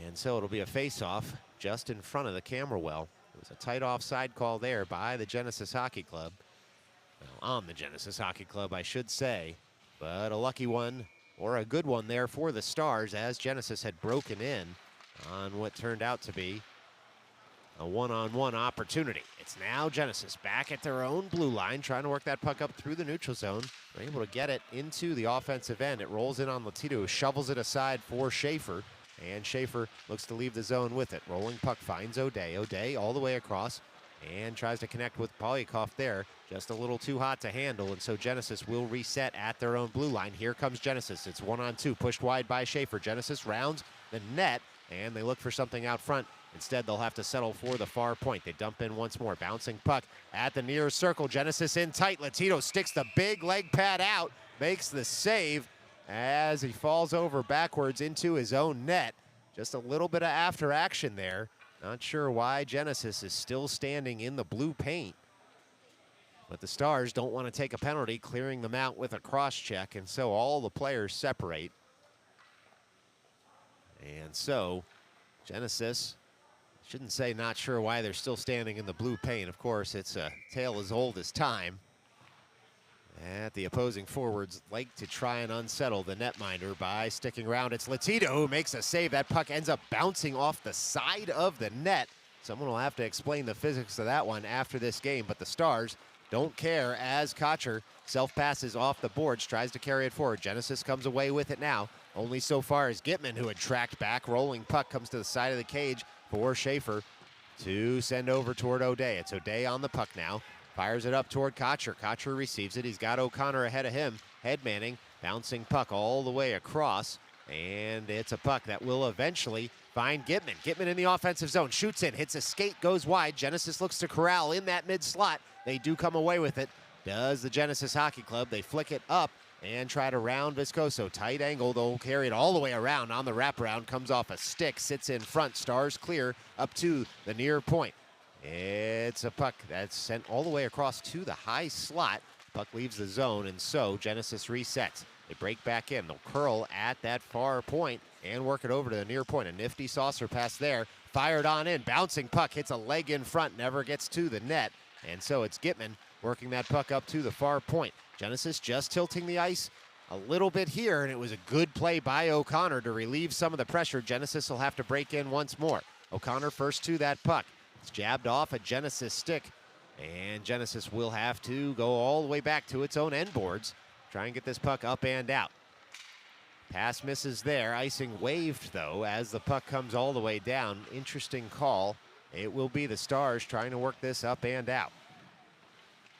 And so it'll be a face-off just in front of the camera well. It was a tight offside call there by the Genesis Hockey Club. Well, on the Genesis Hockey Club, I should say. But a lucky one, or a good one there for the Stars, as Genesis had broken in on what turned out to be a one-on-one opportunity. It's now Genesis back at their own blue line, trying to work that puck up through the neutral zone. They're able to get it into the offensive end. It rolls in on Latito, who shovels it aside for Schaefer. And Schaefer looks to leave the zone with it. Rolling puck finds O'Day. O'Day all the way across and tries to connect with Polyakov there. Just a little too hot to handle, and so Genesis will reset at their own blue line. Here comes Genesis. It's 1-on-2, pushed wide by Schaefer. Genesis rounds the net, and they look for something out front. Instead, they'll have to settle for the far point. They dump in once more. Bouncing puck at the near circle. Genesis in tight. Latito sticks the big leg pad out. Makes the save as he falls over backwards into his own net. Just a little bit of after action there. Not sure why Genesis is still standing in the blue paint. But the Stars don't want to take a penalty, clearing them out with a cross check. And so all the players separate. And so Genesis, shouldn't say not sure why they're still standing in the blue paint. Of course, it's a tale as old as time. And the opposing forwards like to try and unsettle the netminder by sticking around. It's Latito who makes a save. That puck ends up bouncing off the side of the net. Someone will have to explain the physics of that one after this game, but the Stars don't care as Kocher self-passes off the boards, tries to carry it forward. Genesis comes away with it now. Only so far as Gitman, who had tracked back. Rolling puck comes to the side of the cage for Schaefer to send over toward O'Day. It's O'Day on the puck now. Fires it up toward Kocher. Kocher receives it. He's got O'Connor ahead of him. Headmanning, bouncing puck all the way across. And it's a puck that will eventually find Gitman. Gitman in the offensive zone. Shoots in, hits a skate, goes wide. Genesis looks to corral in that mid-slot. They do come away with it. Does the Genesis Hockey Club. They flick it up and try to round Viscoso. Tight angle, they'll carry it all the way around on the wraparound. Comes off a stick, sits in front. Stars clear up to the near point. It's a puck that's sent all the way across to the high slot. Puck leaves the zone, and so Genesis resets. They break back in. They'll curl at that far point and work it over to the near point. A nifty saucer pass there. Fired on in. Bouncing puck hits a leg in front. Never gets to the net. And so it's Gitman working that puck up to the far point. Genesis just tilting the ice a little bit here, and it was a good play by O'Connor to relieve some of the pressure. Genesis will have to break in once more. O'Connor first to that puck. It's jabbed off a Genesis stick, and Genesis will have to go all the way back to its own end boards. Try and get this puck up and out. Pass misses there. Icing waved, though, as the puck comes all the way down. Interesting call. It will be the Stars trying to work this up and out.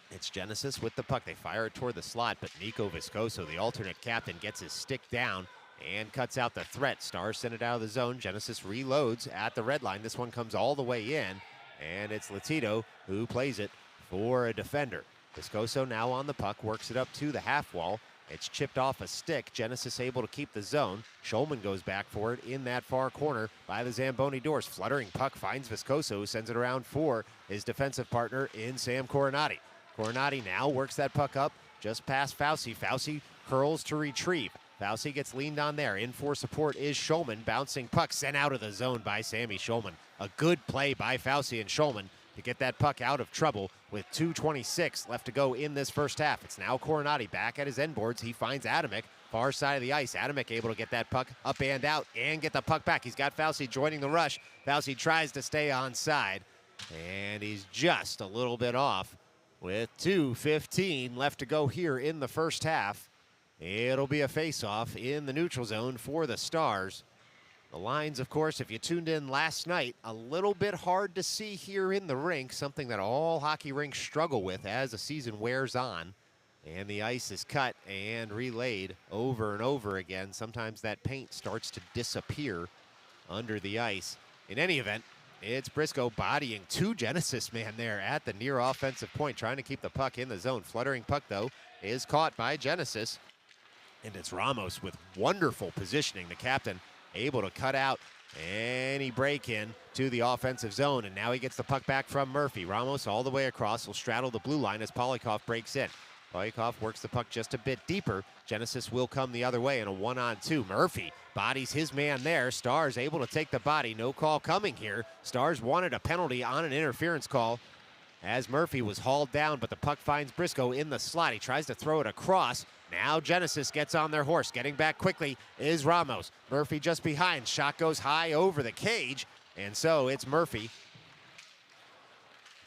It's Genesis with the puck. They fire it toward the slot, but Nico Viscoso, the alternate captain, gets his stick down and cuts out the threat. Stars send it out of the zone. Genesis reloads at the red line. This one comes all the way in, and it's Latito who plays it for a defender. Viscoso now on the puck, works it up to the half wall. It's chipped off a stick. Genesis able to keep the zone. Schulman goes back for it in that far corner by the Zamboni doors. Fluttering puck finds Viscoso, who sends it around for his defensive partner in Sam Coronati. Coronati now works that puck up just past Fauci. Fauci curls to retrieve. Fauci gets leaned on there. In for support is Schulman. Bouncing puck sent out of the zone by Sammy Schulman. A good play by Fauci and Schulman to get that puck out of trouble with 2:26 left to go in this first half. It's now Coronati back at his end boards. He finds Adamick, far side of the ice. Adamick able to get that puck up and out and get the puck back. He's got Fauci joining the rush. Fauci tries to stay onside, and he's just a little bit off with 2:15 left to go here in the first half. It'll be a face-off in the neutral zone for the Stars. The lines, of course, if you tuned in last night, a little bit hard to see here in the rink, something that all hockey rinks struggle with as the season wears on. And the ice is cut and relayed over and over again. Sometimes that paint starts to disappear under the ice. In any event, it's Briscoe bodying two Genesis man there at the near offensive point, trying to keep the puck in the zone. Fluttering puck, though, is caught by Genesis. And it's Ramos with wonderful positioning. The captain able to cut out any break in to the offensive zone. And now he gets the puck back from Murphy. Ramos all the way across will straddle the blue line as Polyakov breaks in. Polyakov works the puck just a bit deeper. Genesis will come the other way in a 1-on-2. Murphy bodies his man there. Stars able to take the body. No call coming here. Stars wanted a penalty on an interference call. as Murphy was hauled down, but the puck finds Briscoe in the slot. He tries to throw it across. Now Genesis gets on their horse. Getting back quickly is Ramos. Murphy just behind. Shot goes high over the cage, and so it's Murphy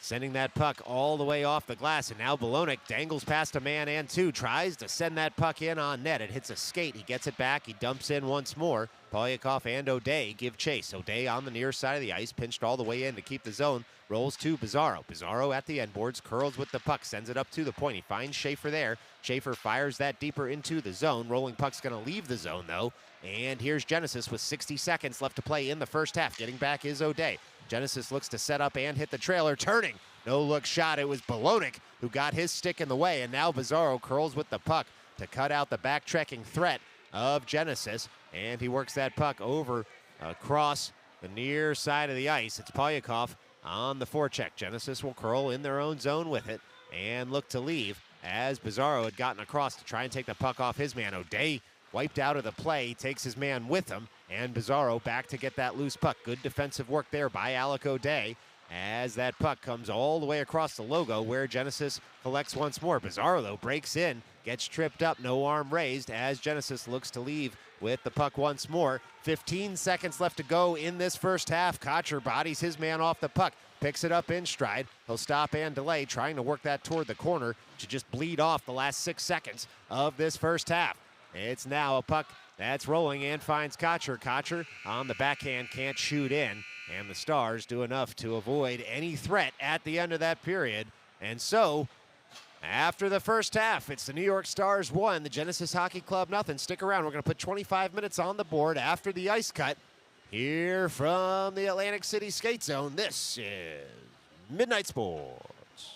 sending that puck all the way off the glass, and now Bolognic dangles past a man and two, tries to send that puck in on net. It hits a skate. He gets it back. He dumps in once more. Polyakov and O'Day give chase. O'Day on the near side of the ice, pinched all the way in to keep the zone. Rolls to Bizarro. Bizarro at the end boards, curls with the puck, sends it up to the point. He finds Schaefer there. Schaefer fires that deeper into the zone. Rolling puck's going to leave the zone, though. And here's Genesis with 60 seconds left to play in the first half. Getting back is O'Day. Genesis looks to set up and hit the trailer. Turning. No-look shot. It was Bolognic who got his stick in the way, and now Bizarro curls with the puck to cut out the backtracking threat of Genesis, and he works that puck over across the near side of the ice. It's Polyakov on the forecheck. Genesis will curl in their own zone with it and look to leave as Bizarro had gotten across to try and take the puck off his man. O'Day wiped out of the play, takes his man with him, and Bizarro back to get that loose puck. Good defensive work there by Alec O'Day as that puck comes all the way across the logo where Genesis collects once more. Bizarro, though, breaks in, gets tripped up, no arm raised as Genesis looks to leave with the puck once more. 15 seconds left to go in this first half. Kocher bodies his man off the puck, picks it up in stride. He'll stop and delay, trying to work that toward the corner to just bleed off the last 6 seconds of this first half. It's now a puck that's rolling and finds Kocher. Kocher on the backhand can't shoot in, and the Stars do enough to avoid any threat at the end of that period. And so, after the first half, it's the New York Stars 1, the Genesis Hockey Club nothing. Stick around. We're going to put 25 minutes on the board after the ice cut here from the Atlantic City Skate Zone. This is Midnight Sports.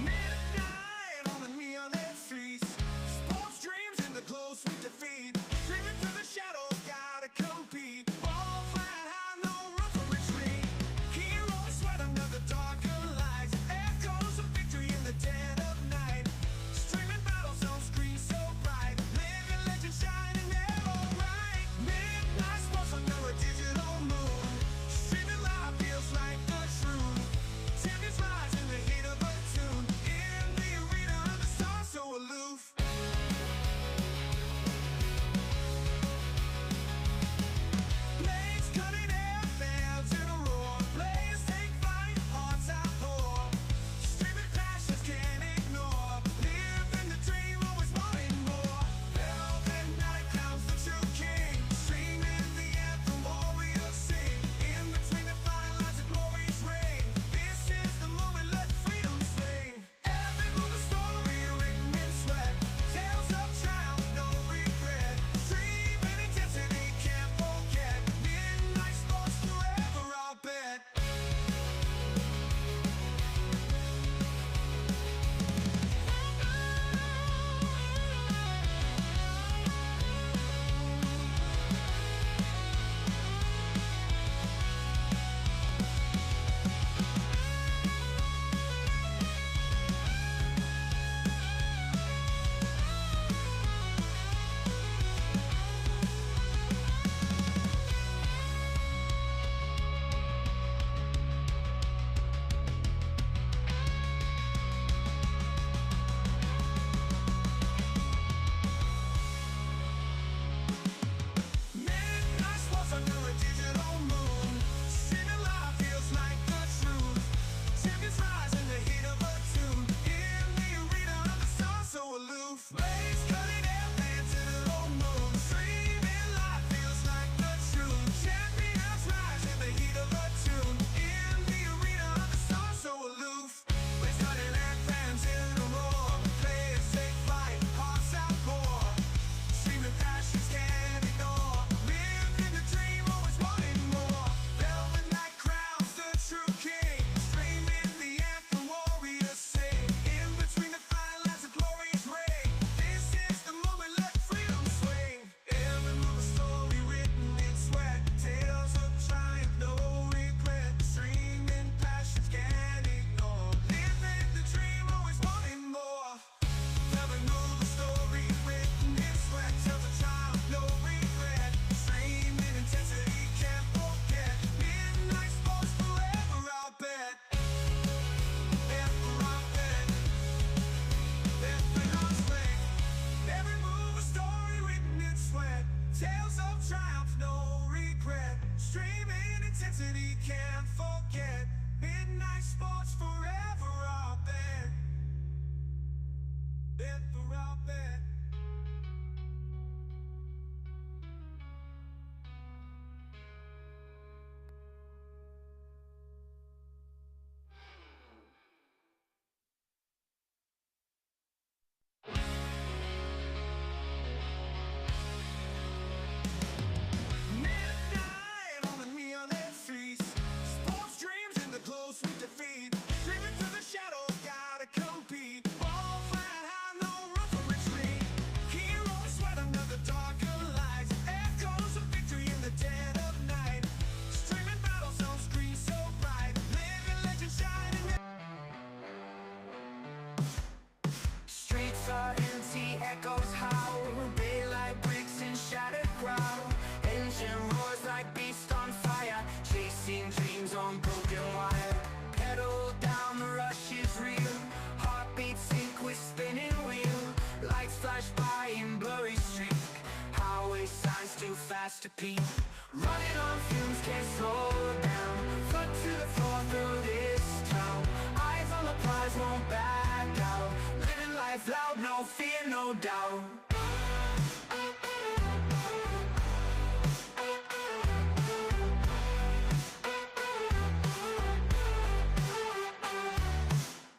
Midnight on the neon lit streets. Sports dreams in the close with defeat. Dreaming through the shadows, gotta compete. Ball flying high, no room for retreat. Heroes sweat under the darker lights. Echoes of victory in the dead of night. Streaming battles on screens so bright. Living legend shining ever bright. Midnight sports under a digital moon. masterpiece. Running on fumes, can't slow down. Foot to the floor through this town. Eyes on the prize, won't back out. Living life loud, no fear, no doubt.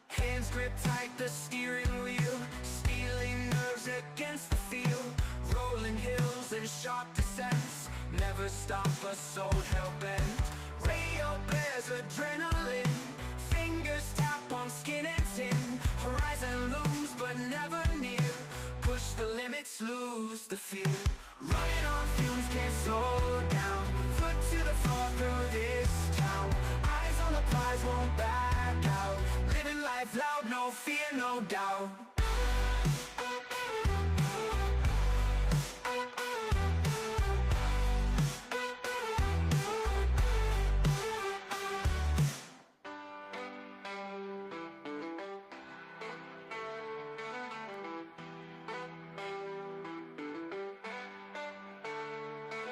Hands grip tight the steering wheel, stealing nerves against the field. Rolling hills and sharp descents, never stop a soul hell-bent. Radio bears adrenaline, fingers tap on skin and tin. Horizon looms but never near, push the limits, lose the fear. Running on fumes, can't slow down. Foot to the floor through this town. Eyes on the prize, won't back out. Living life loud, no fear, no doubt.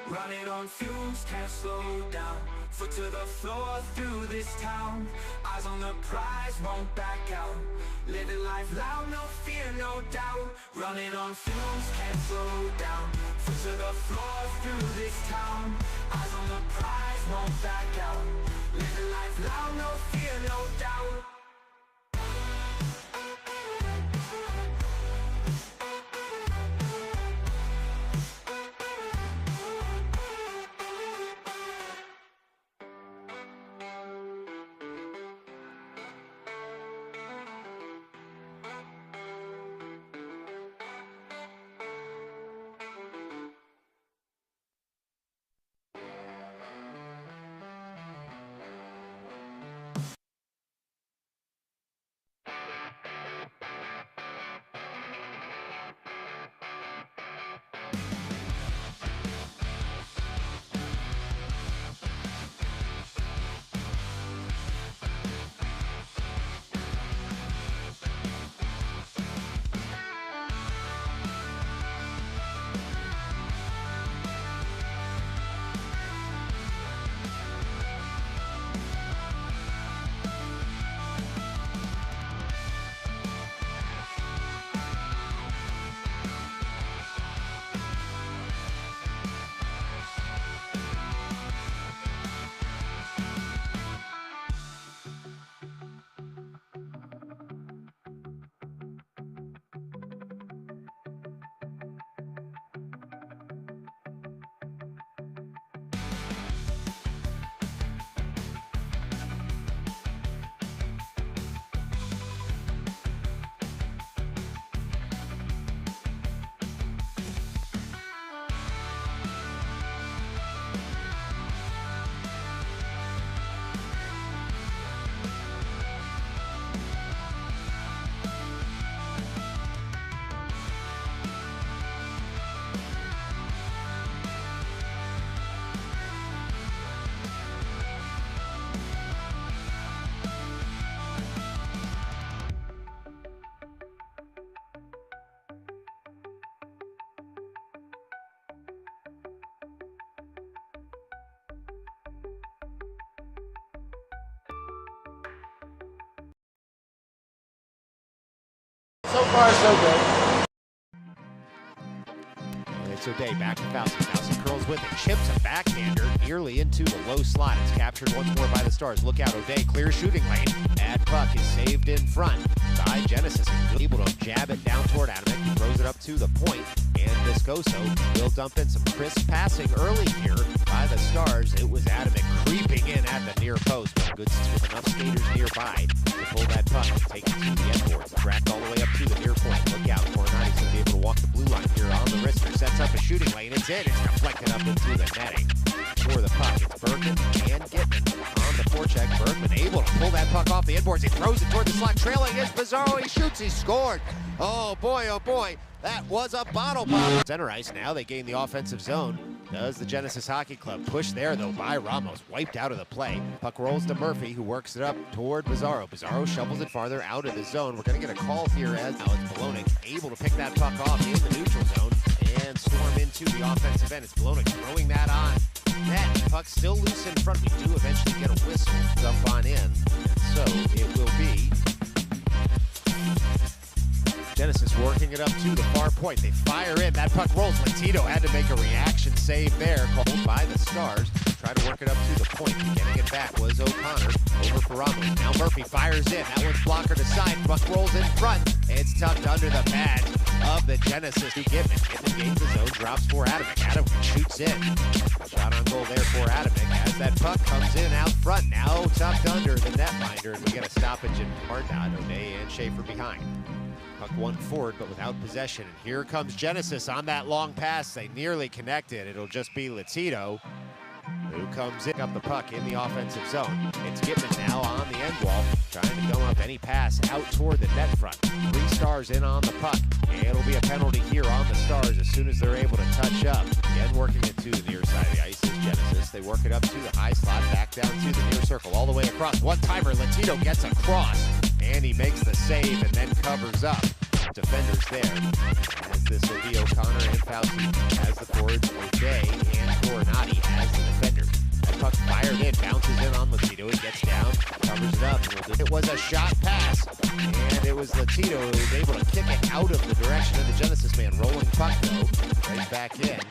Running on fumes, can't slow down. Foot to the floor through this town. Eyes on the prize, won't back out. Living life loud, no fear, no doubt. Running on fumes, can't slow down. Foot to the floor through this town. Eyes on the prize, won't back out. Living life loud, no fear, no doubt. So far, so good. And it's O'Day back to Fauci. Fauci curls with it, chips a backhander nearly into the low slot. It's captured once more by the Stars. Look out, O'Day clear shooting lane. Ad puck is saved in front by Genesis. Able to jab it down toward Adamek. He throws it up to the point, and Viscoso will dump in some crisp passing early here by the Stars. It was Adamek creeping in at the near post, but Goods with enough skaters nearby to pull that puck and take it to the end boards. Tracked all the way up to the near point. Look out, Coronati's going to be able to walk the blue line here on the wrister. Sets up a shooting lane. It's in. It's deflected up into the netting. For the puck, it's Bergman and Gitman on the forecheck. Bergman able to pull that puck off the inboards. He throws it toward the slot. Trailing is Bizarro. He shoots. He scored. Oh boy, that was a bottle pop. Center ice now. They gain the offensive zone. Does the Genesis Hockey Club. Push there, though, by Ramos. Wiped out of the play. Puck rolls to Murphy, who works it up toward Bizarro. Bizarro shovels it farther out of the zone. We're going to get a call here as now it's Polonic able to pick that puck off in the neutral zone. and storm into the offensive end. It's Bologna throwing that on net. Puck still loose in front. We do eventually get a whistle. Dump on in. So it will be Genesis working it up to the far point. They fire in. That puck rolls. Latino had to make a reaction save there, called by the Stars. Try to work it up to the point. Getting it back was O'Connor over for Ramos. Now Murphy fires in. That one's blocker to side. Puck rolls in front. It's tucked under the pad of the Genesis to Gitman. Gitman gains his own, drops for Adamick. Adamick shoots in. Shot on goal there for Adamick as that puck comes in out front. Now tucked under the netminder, and we get a stoppage in Hardnot. O'Day and Schaefer behind. Puck one forward, but without possession. And here comes Genesis on that long pass. They nearly connected. It'll just be Latino who comes in up the puck in the offensive zone. It's Gitman now on the end wall, trying to go up any pass out toward the net front. 3 Stars in on the puck. It'll be a penalty here on the Stars as soon as they're able to touch up. Again, working it to the near side of the ice is Genesis. They work it up to the high slot, back down to the near circle, all the way across. One-timer, Latino gets across, and he makes the save and then covers up. Defenders there, as this will be O'Connor and Fauci as the forwards, O'Day and Coronati as the defenders. That puck fired in, bounces in on Latino, he gets down, covers it up. It was a shot pass, and it was Latino who was able to kick it out of the direction of the Genesis man. Rolling puck though, right back in. And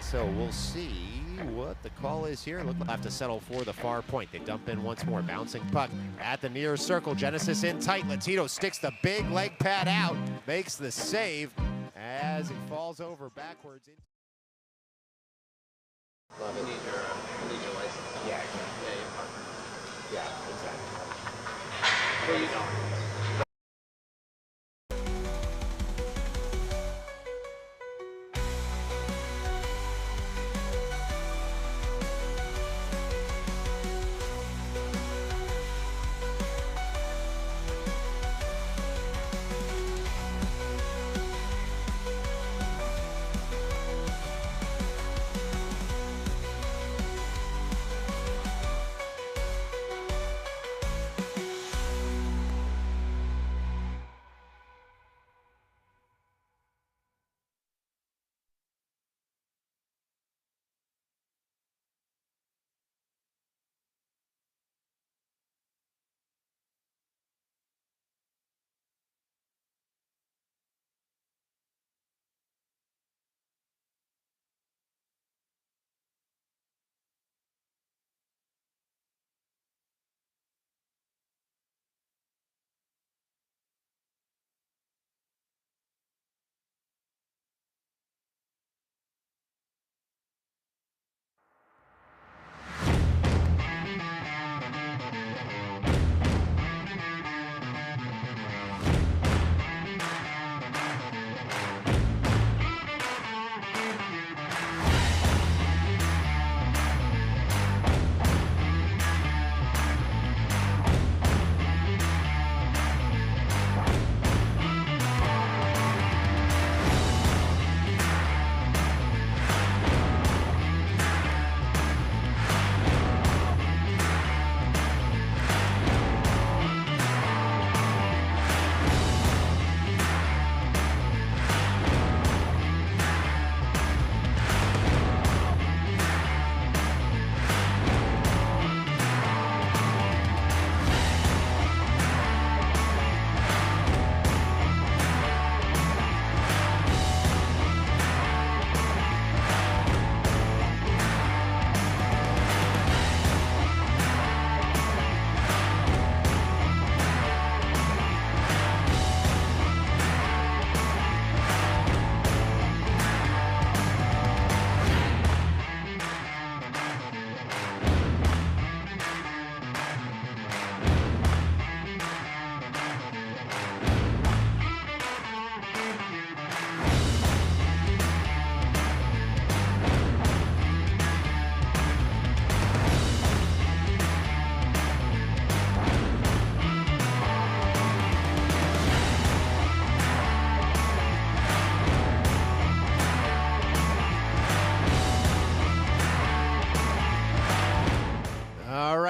so we'll see what the call is here. Look, they'll have to settle for the far point. They dump in once more, bouncing puck at the near circle. Genesis in tight. Latino sticks the big leg pad out, makes the save as it falls over backwards. Love it. You need your license. Yeah, Yeah, your partner. yeah, exactly. Well, you don't.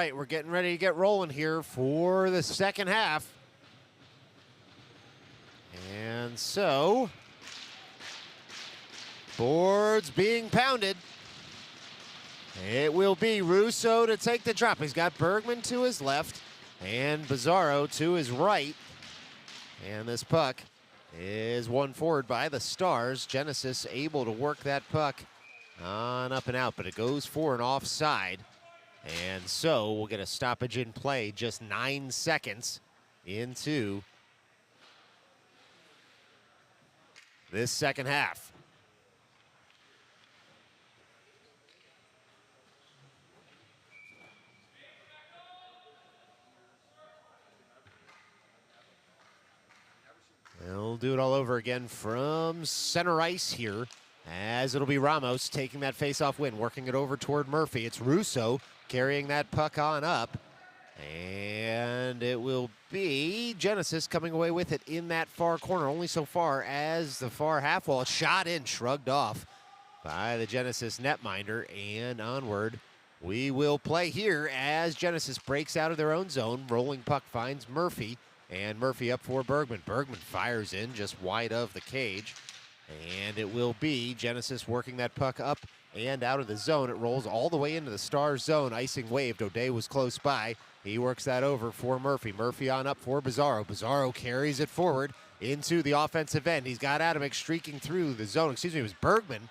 right, we're getting ready to get rolling here for the second half. And so, Boards being pounded. It will be Russo to take the drop. He's got Bergman to his left and Bizarro to his right. And this puck is won forward by the Stars. Genesis able to work that puck on up and out, but it goes for an offside. And so we'll get a stoppage in play just 9 seconds into this second half. They'll do it all over again from center ice here, as it'll be Ramos taking that face-off win, working it over toward Murphy. It's Russo carrying that puck on up, and it will be Genesis coming away with it in that far corner, only so far as the far half wall. Shot in, shrugged off by the Genesis netminder, and onward we will play here as Genesis breaks out of their own zone. Rolling puck finds Murphy, and Murphy up for Bergman. Bergman fires in just wide of the cage. And it will be Genesis working that puck up and out of the zone. It rolls all the way into the Stars zone. Icing waved. O'Day was close by. He works that over for Murphy. Murphy on up for Bizarro. Bizarro carries it forward into the offensive end. He's got Adamek streaking through the zone. Excuse me, it was Bergman.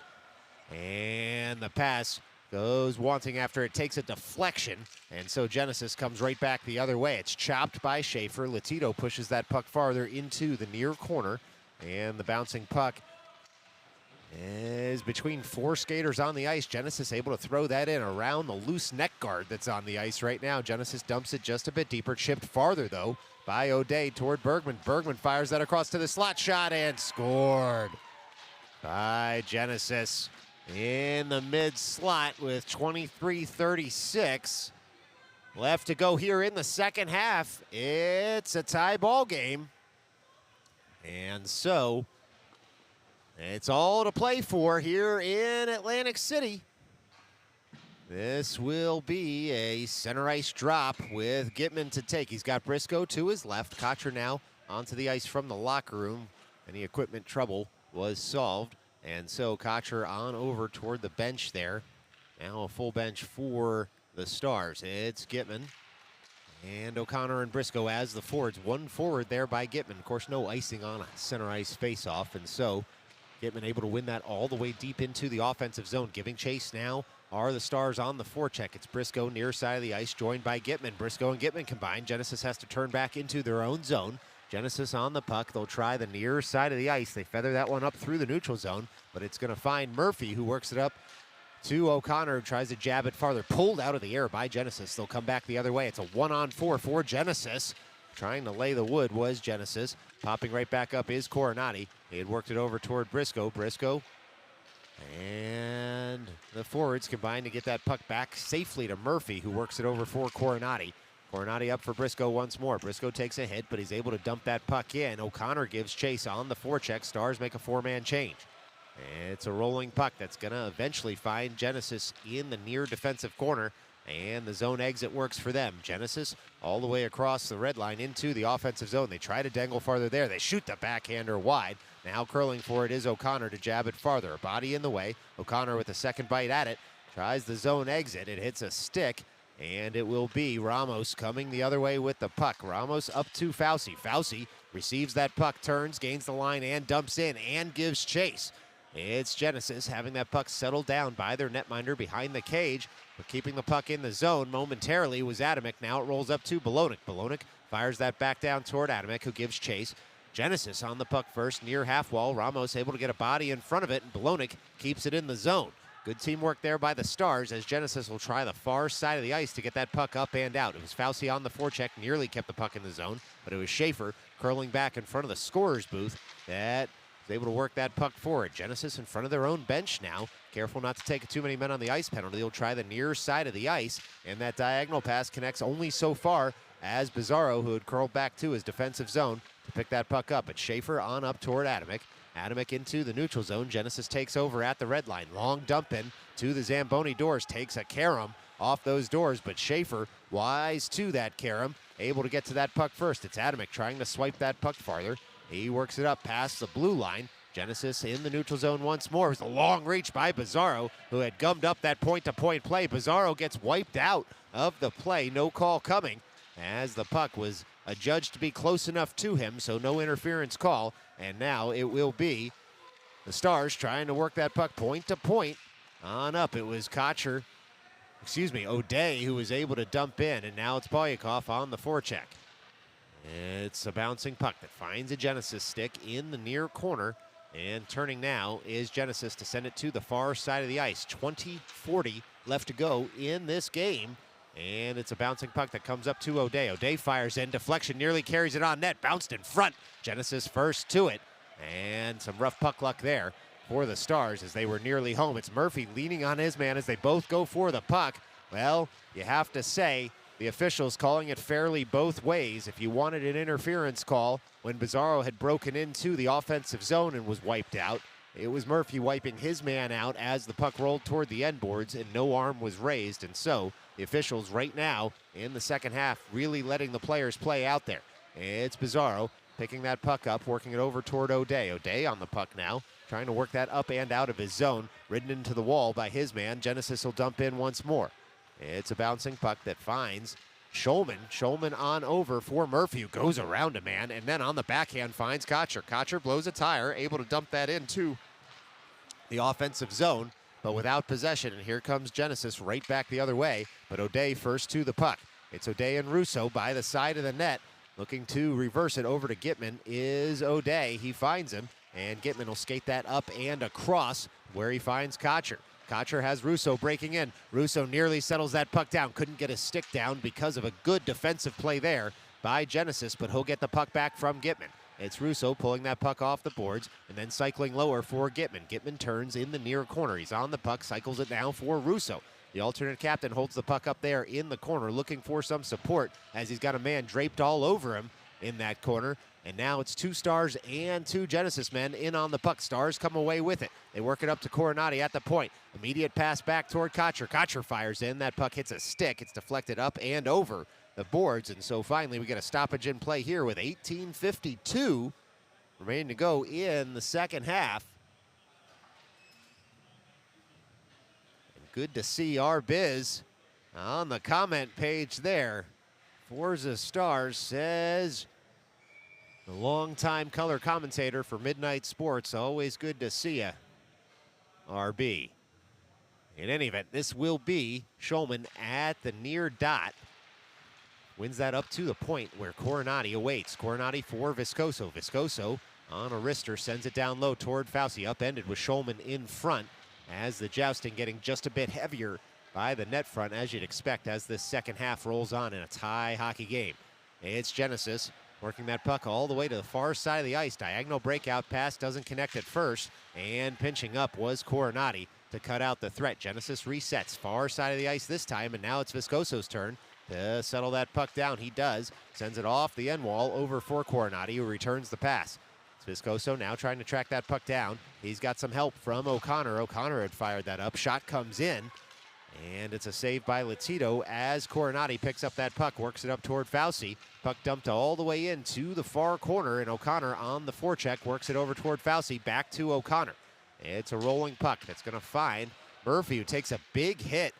And the pass goes wanting after it takes a deflection. And so Genesis comes right back the other way. It's chopped by Schaefer. Latito pushes that puck farther into the near corner. And the bouncing puck is between 4 skaters on the ice. Genesis able to throw that in around the loose neck guard that's on the ice right now. Genesis dumps it just a bit deeper, chipped farther though by O'Day toward Bergman. Bergman fires that across to the slot, shot and scored by Genesis in the mid slot with 23:36 left to go here in the second half. It's a tie ball game, and so it's all to play for here in Atlantic City. This will be a center ice drop with Gitman to take. He's got Briscoe to his left. Kocher now onto the ice from the locker room. Any equipment trouble was solved. And so Kocher on over toward the bench there. Now a full bench for the Stars. It's Gitman and O'Connor and Briscoe as the forwards. One forward there by Gitman. Of course, no icing on a center ice faceoff. And so Gitman able to win that all the way deep into the offensive zone. Giving chase now are the Stars on the forecheck. It's Briscoe near side of the ice, joined by Gitman. Briscoe and Gitman combined. Genesis has to turn back into their own zone. Genesis on the puck. They'll try the near side of the ice. They feather that one up through the neutral zone, but it's going to find Murphy, who works it up to O'Connor, who tries to jab it farther. Pulled out of the air by Genesis. They'll come back the other way. It's a 1-on-4 for Genesis. Trying to lay the wood was Genesis. Popping right back up is Coronati. He had worked it over toward Briscoe. Briscoe and the forwards combine to get that puck back safely to Murphy, who works it over for Coronati. Coronati up for Briscoe once more. Briscoe takes a hit, but he's able to dump that puck in. O'Connor gives chase on the forecheck. Stars make a 4-man change. It's a rolling puck that's going to eventually find Genesis in the near defensive corner, and the zone exit works for them. Genesis all the way across the red line into the offensive zone. They try to dangle farther there. They shoot the backhander wide. Now curling for it is O'Connor to jab it farther. A body in the way. O'Connor with a second bite at it. Tries the zone exit. It hits a stick, and it will be Ramos coming the other way with the puck. Ramos up to Fauci. Fauci receives that puck, turns, gains the line, and dumps in and gives chase. It's Genesis having that puck settled down by their netminder behind the cage, but keeping the puck in the zone momentarily was Adamek. Now it rolls up to Bolonic. Bolonic fires that back down toward Adamek, who gives chase. Genesis on the puck first, near half wall. Ramos able to get a body in front of it, and Bolonic keeps it in the zone. Good teamwork there by the Stars, as Genesis will try the far side of the ice to get that puck up and out. It was Fauci on the forecheck, nearly kept the puck in the zone, but it was Schaefer curling back in front of the scorer's booth that was able to work that puck forward. Genesis in front of their own bench now. Careful not to take too many men on the ice penalty. They'll try the near side of the ice, and that diagonal pass connects only so far as Bizarro, who had curled back to his defensive zone, to pick that puck up. It's Schaefer on up toward Adamek. Adamek into the neutral zone. Genesis takes over at the red line. Long dump in to the Zamboni doors. Takes a carom off those doors, but Schaefer wise to that carom. Able to get to that puck first. It's Adamek trying to swipe that puck farther. He works it up past the blue line. Genesis in the neutral zone once more. It was a long reach by Bizarro, who had gummed up that point-to-point play. Bizarro gets wiped out of the play. No call coming, as the puck was adjudged to be close enough to him, so no interference call. And now it will be the Stars trying to work that puck point-to-point on up. It was O'Day, who was able to dump in, and now it's Boyakov on the forecheck. It's a bouncing puck that finds a Genesis stick in the near corner, and turning now is Genesis to send it to the far side of the ice. 20:40 left to go in this game, and it's a bouncing puck that comes up to O'Day. O'Day fires in, deflection, nearly carries it on net, bounced in front. Genesis first to it, and some rough puck luck there for the Stars as they were nearly home. It's Murphy leaning on his man as they both go for the puck. Well, you have to say the officials calling it fairly both ways. If you wanted an interference call when Bizarro had broken into the offensive zone and was wiped out, it was Murphy wiping his man out as the puck rolled toward the end boards and no arm was raised. And so the officials right now in the second half really letting the players play out there. It's Bizarro picking that puck up, working it over toward O'Day. O'Day on the puck now, trying to work that up and out of his zone, ridden into the wall by his man. Genesis will dump in once more. It's a bouncing puck that finds Schulman. Schulman on over for Murphy, who goes around a man, and then on the backhand finds Kotcher. Kotcher blows a tire, able to dump that into the offensive zone, but without possession. And here comes Genesis right back the other way, but O'Day first to the puck. It's O'Day and Russo by the side of the net. Looking to reverse it over to Gitman is O'Day. He finds him, and Gitman will skate that up and across where he finds Kotcher. Kotcher has Russo breaking in. Russo nearly settles that puck down. Couldn't get his stick down because of a good defensive play there by Genesis, but he'll get the puck back from Gitman. It's Russo pulling that puck off the boards and then cycling lower for Gitman. Gitman turns in the near corner. He's on the puck, cycles it down for Russo. The alternate captain holds the puck up there in the corner, looking for some support as he's got a man draped all over him in that corner. And now it's two Stars and two Genesis men in on the puck. Stars come away with it. They work it up to Coronati at the point. Immediate pass back toward Kotcher. Kotcher fires in. That puck hits a stick. It's deflected up and over the boards. And so finally we get a stoppage in play here with 18:52 remaining to go in the second half. And good to see our Biz on the comment page there. Forza Stars says, the longtime color commentator for Midnight Sports, always good to see ya, RB. In any event, this will be Schulman at the near dot. Wins that up to the point where Coronati awaits. Coronati for Viscoso. Viscoso on a wrister sends it down low toward Fauci. Upended with Schulman in front as the jousting getting just a bit heavier by the net front, as you'd expect as this second half rolls on in a tie hockey game. It's Genesis working that puck all the way to the far side of the ice. Diagonal breakout pass doesn't connect at first, and pinching up was Coronati to cut out the threat. Genesis resets far side of the ice this time, and now it's Viscoso's turn to settle that puck down. He does, sends it off the end wall over for Coronati, who returns the pass. It's Viscoso now trying to track that puck down. He's got some help from O'Connor. O'Connor had fired that up. Shot comes in, and it's a save by Latito as Coronati picks up that puck, works it up toward Fauci. Puck dumped all the way into the far corner, and O'Connor on the forecheck works it over toward Fauci, back to O'Connor. It's a rolling puck that's going to find Murphy, who takes a big hit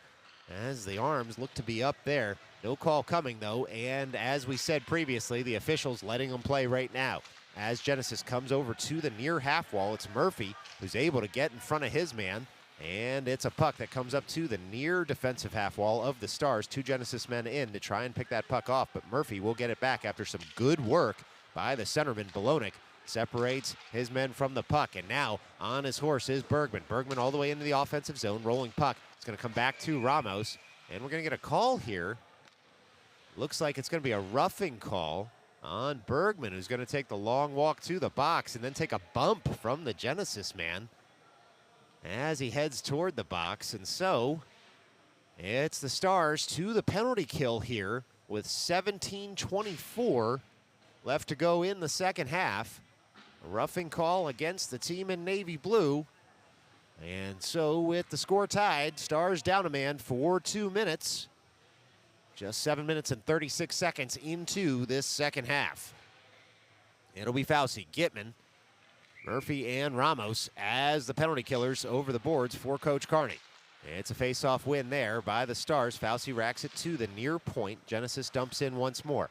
as the arms look to be up there. No call coming, though, and as we said previously, the officials letting him play right now. As Genesis comes over to the near half wall, it's Murphy who's able to get in front of his man, and it's a puck that comes up to the near defensive half wall of the Stars. Two Genesis men in to try and pick that puck off, but Murphy will get it back after some good work by the centerman. Bolonic separates his men from the puck, and now on his horse is Bergman. Bergman all the way into the offensive zone, rolling puck. It's going to come back to Ramos, and we're going to get a call here. Looks like it's going to be a roughing call on Bergman, who's going to take the long walk to the box and then take a bump from the Genesis man as he heads toward the box. And so it's the Stars to the penalty kill here with 17:24 left to go in the second half. A roughing call against the team in navy blue. And so with the score tied, Stars down a man for 2 minutes. Just 7 minutes and 36 seconds into this second half. It'll be Fauci. Gitman Murphy and Ramos as the penalty killers over the boards for Coach Carney. It's a face-off win there by the Stars. Fauci racks it to the near point. Genesis dumps in once more.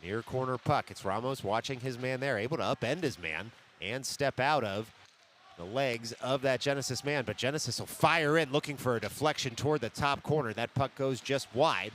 Near corner puck. It's Ramos watching his man there, able to upend his man and step out of the legs of that Genesis man. But Genesis will fire in, looking for a deflection toward the top corner. That puck goes just wide.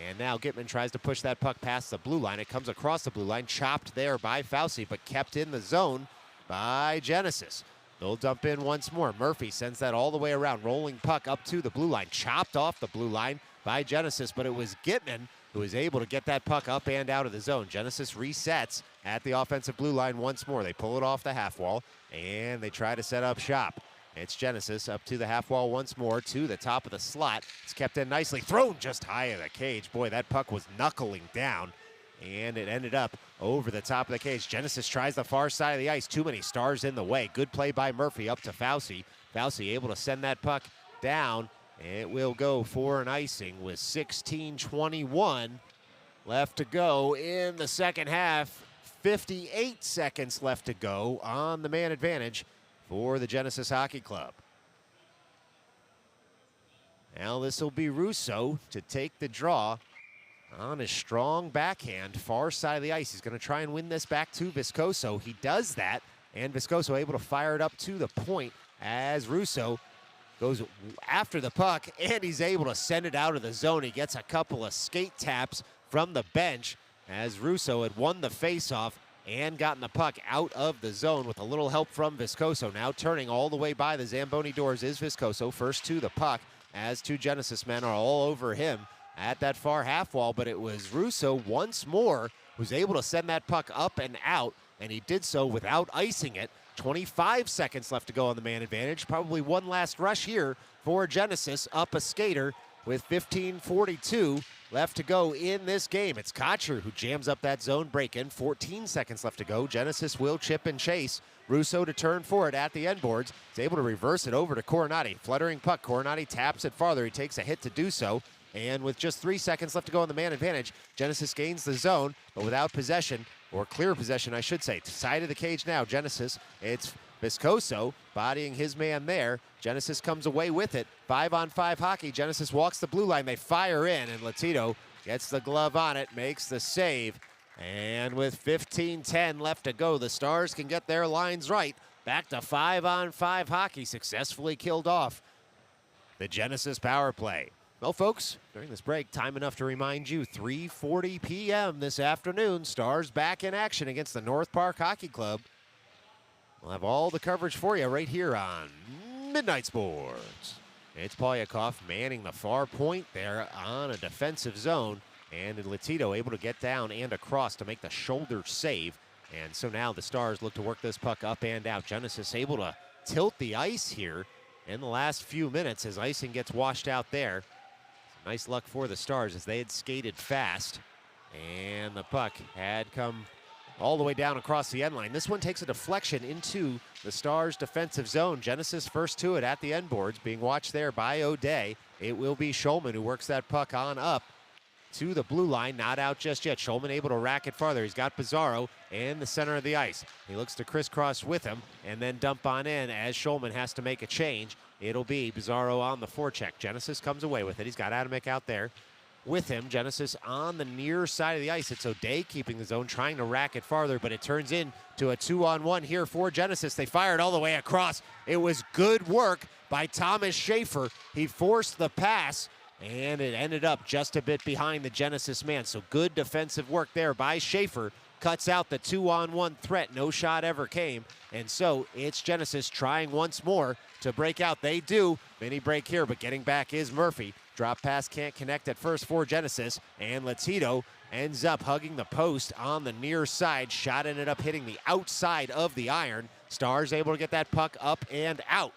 And now Gitman tries to push that puck past the blue line. It comes across the blue line, chopped there by Fauci, but kept in the zone by Genesis. They'll dump in once more. Murphy sends that all the way around, rolling puck up to the blue line, chopped off the blue line by Genesis, but it was Gitman who was able to get that puck up and out of the zone. Genesis resets at the offensive blue line once more. They pull it off the half wall, and they try to set up shop. It's Genesis up to the half wall once more, to the top of the slot. It's kept in nicely, thrown just high of the cage. Boy, that puck was knuckling down, and it ended up over the top of the cage. Genesis tries the far side of the ice. Too many Stars in the way. Good play by Murphy up to Fauci. Fauci able to send that puck down. It will go for an icing with 16:21 left to go in the second half. 58 seconds left to go on the man advantage for the Genesis Hockey Club. Now this will be Russo to take the draw on his strong backhand, far side of the ice. He's going to try and win this back to Viscoso. He does that, and Viscoso able to fire it up to the point as Russo goes after the puck, and he's able to send it out of the zone. He gets a couple of skate taps from the bench as Russo had won the faceoff and gotten the puck out of the zone with a little help from Viscoso. Now turning all the way by the Zamboni doors is Viscoso. First to the puck as two Genesis men are all over him at that far half wall, but it was Russo once more who's able to send that puck up and out, and he did so without icing it. 25 seconds left to go on the man advantage. Probably one last rush here for Genesis, up a skater with 15:42 left to go in this game. It's Kotcher who jams up that zone break-in. 14 seconds left to go. Genesis will chip and chase. Russo to turn for it at the end boards. He's able to reverse it over to Coronati. Fluttering puck. Coronati taps it farther. He takes a hit to do so. And with just 3 seconds left to go on the man advantage, Genesis gains the zone, but without possession, or clear possession, I should say. Side of the cage now, Genesis. It's Viscoso bodying his man there. Genesis comes away with it. 5-on-5 hockey. Genesis walks the blue line. They fire in, and Latito gets the glove on it, makes the save. And with 15:10 left to go, the Stars can get their lines right. Back to 5-on-5 hockey. Successfully killed off the Genesis power play. Well, folks, during this break, time enough to remind you, 3:40 p.m. this afternoon, Stars back in action against the North Park Hockey Club. We'll have all the coverage for you right here on Midnight Sports. It's Polyakov manning the far point there on a defensive zone, and Latito able to get down and across to make the shoulder save. And so now the Stars look to work this puck up and out. Genesis able to tilt the ice here in the last few minutes as icing gets washed out there. Nice luck for the Stars as they had skated fast, and the puck had come all the way down across the end line. This one takes a deflection into the Stars' defensive zone. Genesis first to it at the end boards, being watched there by O'Day. It will be Schulman who works that puck on up to the blue line. Not out just yet. Schulman able to rack it farther. He's got Pizarro in the center of the ice. He looks to crisscross with him and then dump on in as Schulman has to make a change. It'll be Pizarro on the forecheck. Genesis comes away with it. He's got Adamek out there with him. Genesis on the near side of the ice. It's O'Day keeping the zone, trying to rack it farther, but it turns into a 2-on-1 here for Genesis. They fired all the way across. It was good work by Thomas Schaefer. He forced the pass, and it ended up just a bit behind the Genesis man. So good defensive work there by Schaefer. Cuts out the 2-on-1 threat. No shot ever came. And so it's Genesis trying once more to break out. They do. Mini break here, but getting back is Murphy. Drop pass can't connect at first for Genesis. And Latito ends up hugging the post on the near side. Shot ended up hitting the outside of the iron. Stars able to get that puck up and out.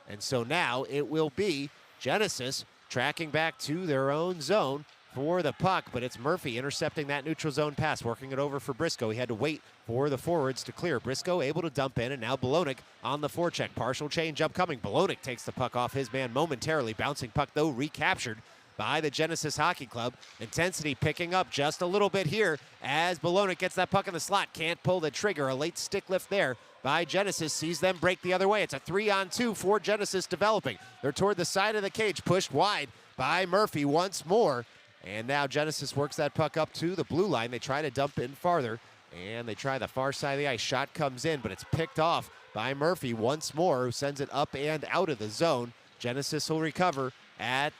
And so now it will be Genesis tracking back to their own zone for the puck, but it's Murphy intercepting that neutral zone pass, working it over for Briscoe. He had to wait for the forwards to clear. Briscoe able to dump in, and now Bolonic on the forecheck. Partial change upcoming. Bolonic takes the puck off his man momentarily. Bouncing puck, though, recaptured by the Genesis Hockey Club. Intensity picking up just a little bit here as Bolonic gets that puck in the slot. Can't pull the trigger. A late stick lift there by Genesis, sees them break the other way. It's a 3-on-2 for Genesis developing. They're toward the side of the cage, pushed wide by Murphy once more. And now Genesis works that puck up to the blue line. They try to dump in farther, and they try the far side of the ice. Shot comes in, but it's picked off by Murphy once more, who sends it up and out of the zone. Genesis will recover at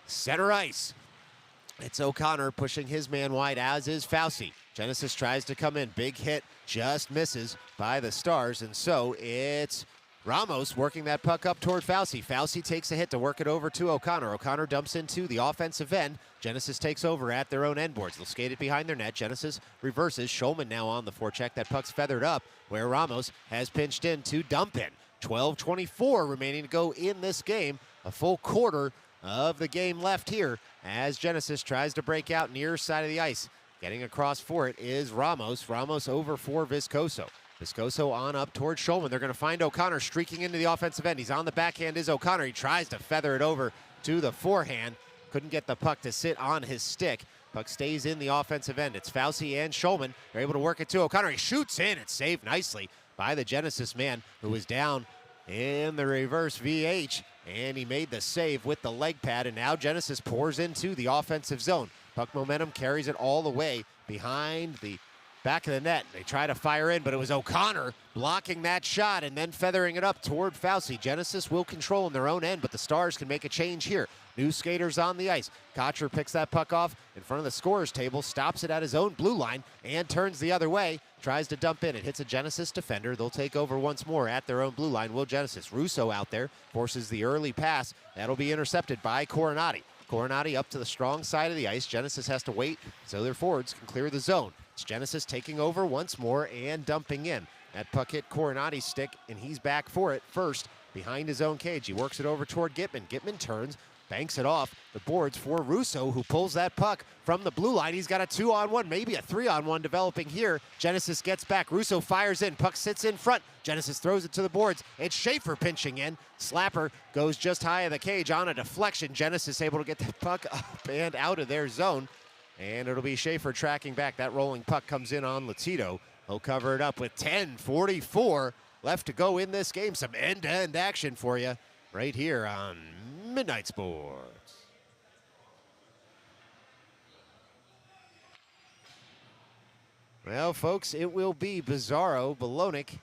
center ice. It's O'Connor pushing his man wide, as is Fauci. Genesis tries to come in. Big hit, just misses by the Stars, and so it's Ramos working that puck up toward Fauci. Fauci takes a hit to work it over to O'Connor. O'Connor dumps into the offensive end. Genesis takes over at their own end boards. They'll skate it behind their net. Genesis reverses. Shulman now on the forecheck. That puck's feathered up where Ramos has pinched in to dump in. 12:24 remaining to go in this game. A full quarter of the game left here as Genesis tries to break out near side of the ice. Getting across for it is Ramos. Ramos over for Viscoso. Viscoso on up towards Shulman. They're going to find O'Connor streaking into the offensive end. He's on the backhand is O'Connor. He tries to feather it over to the forehand. Couldn't get the puck to sit on his stick. Puck stays in the offensive end. It's Fauci and Shulman. They're able to work it to O'Connor. He shoots in. It's saved nicely by the Genesis man, who was down in the reverse VH. And he made the save with the leg pad. And now Genesis pours into the offensive zone. Puck momentum carries it all the way behind the back of the net. They try to fire in, but it was O'Connor blocking that shot and then feathering it up toward Fauci. Genesis will control in their own end, but the Stars can make a change here. New skaters on the ice. Kotcher picks that puck off in front of the scorer's table, stops it at his own blue line, and turns the other way. Tries to dump in. It hits a Genesis defender. They'll take over once more at their own blue line. Will Genesis. Russo out there forces the early pass. That'll be intercepted by Coronati. Coronati up to the strong side of the ice. Genesis has to wait so their forwards can clear the zone. It's Genesis taking over once more and dumping in. That puck hit Coronati's stick, and he's back for it first behind his own cage. He works it over toward Gitman. Gitman turns, banks it off the boards for Russo, who pulls that puck from the blue line. He's got a 2-on-1, maybe a 3-on-1 developing here. Genesis gets back. Russo fires in. Puck sits in front. Genesis throws it to the boards. It's Schaefer pinching in. Slapper goes just high of the cage on a deflection. Genesis able to get the puck up and out of their zone. And it'll be Schaefer tracking back. That rolling puck comes in on Latito. He'll cover it up with 10:44 left to go in this game. Some end-to-end action for you right here on Midnight Sports. Well, folks, it will be Bizarro, Belonik,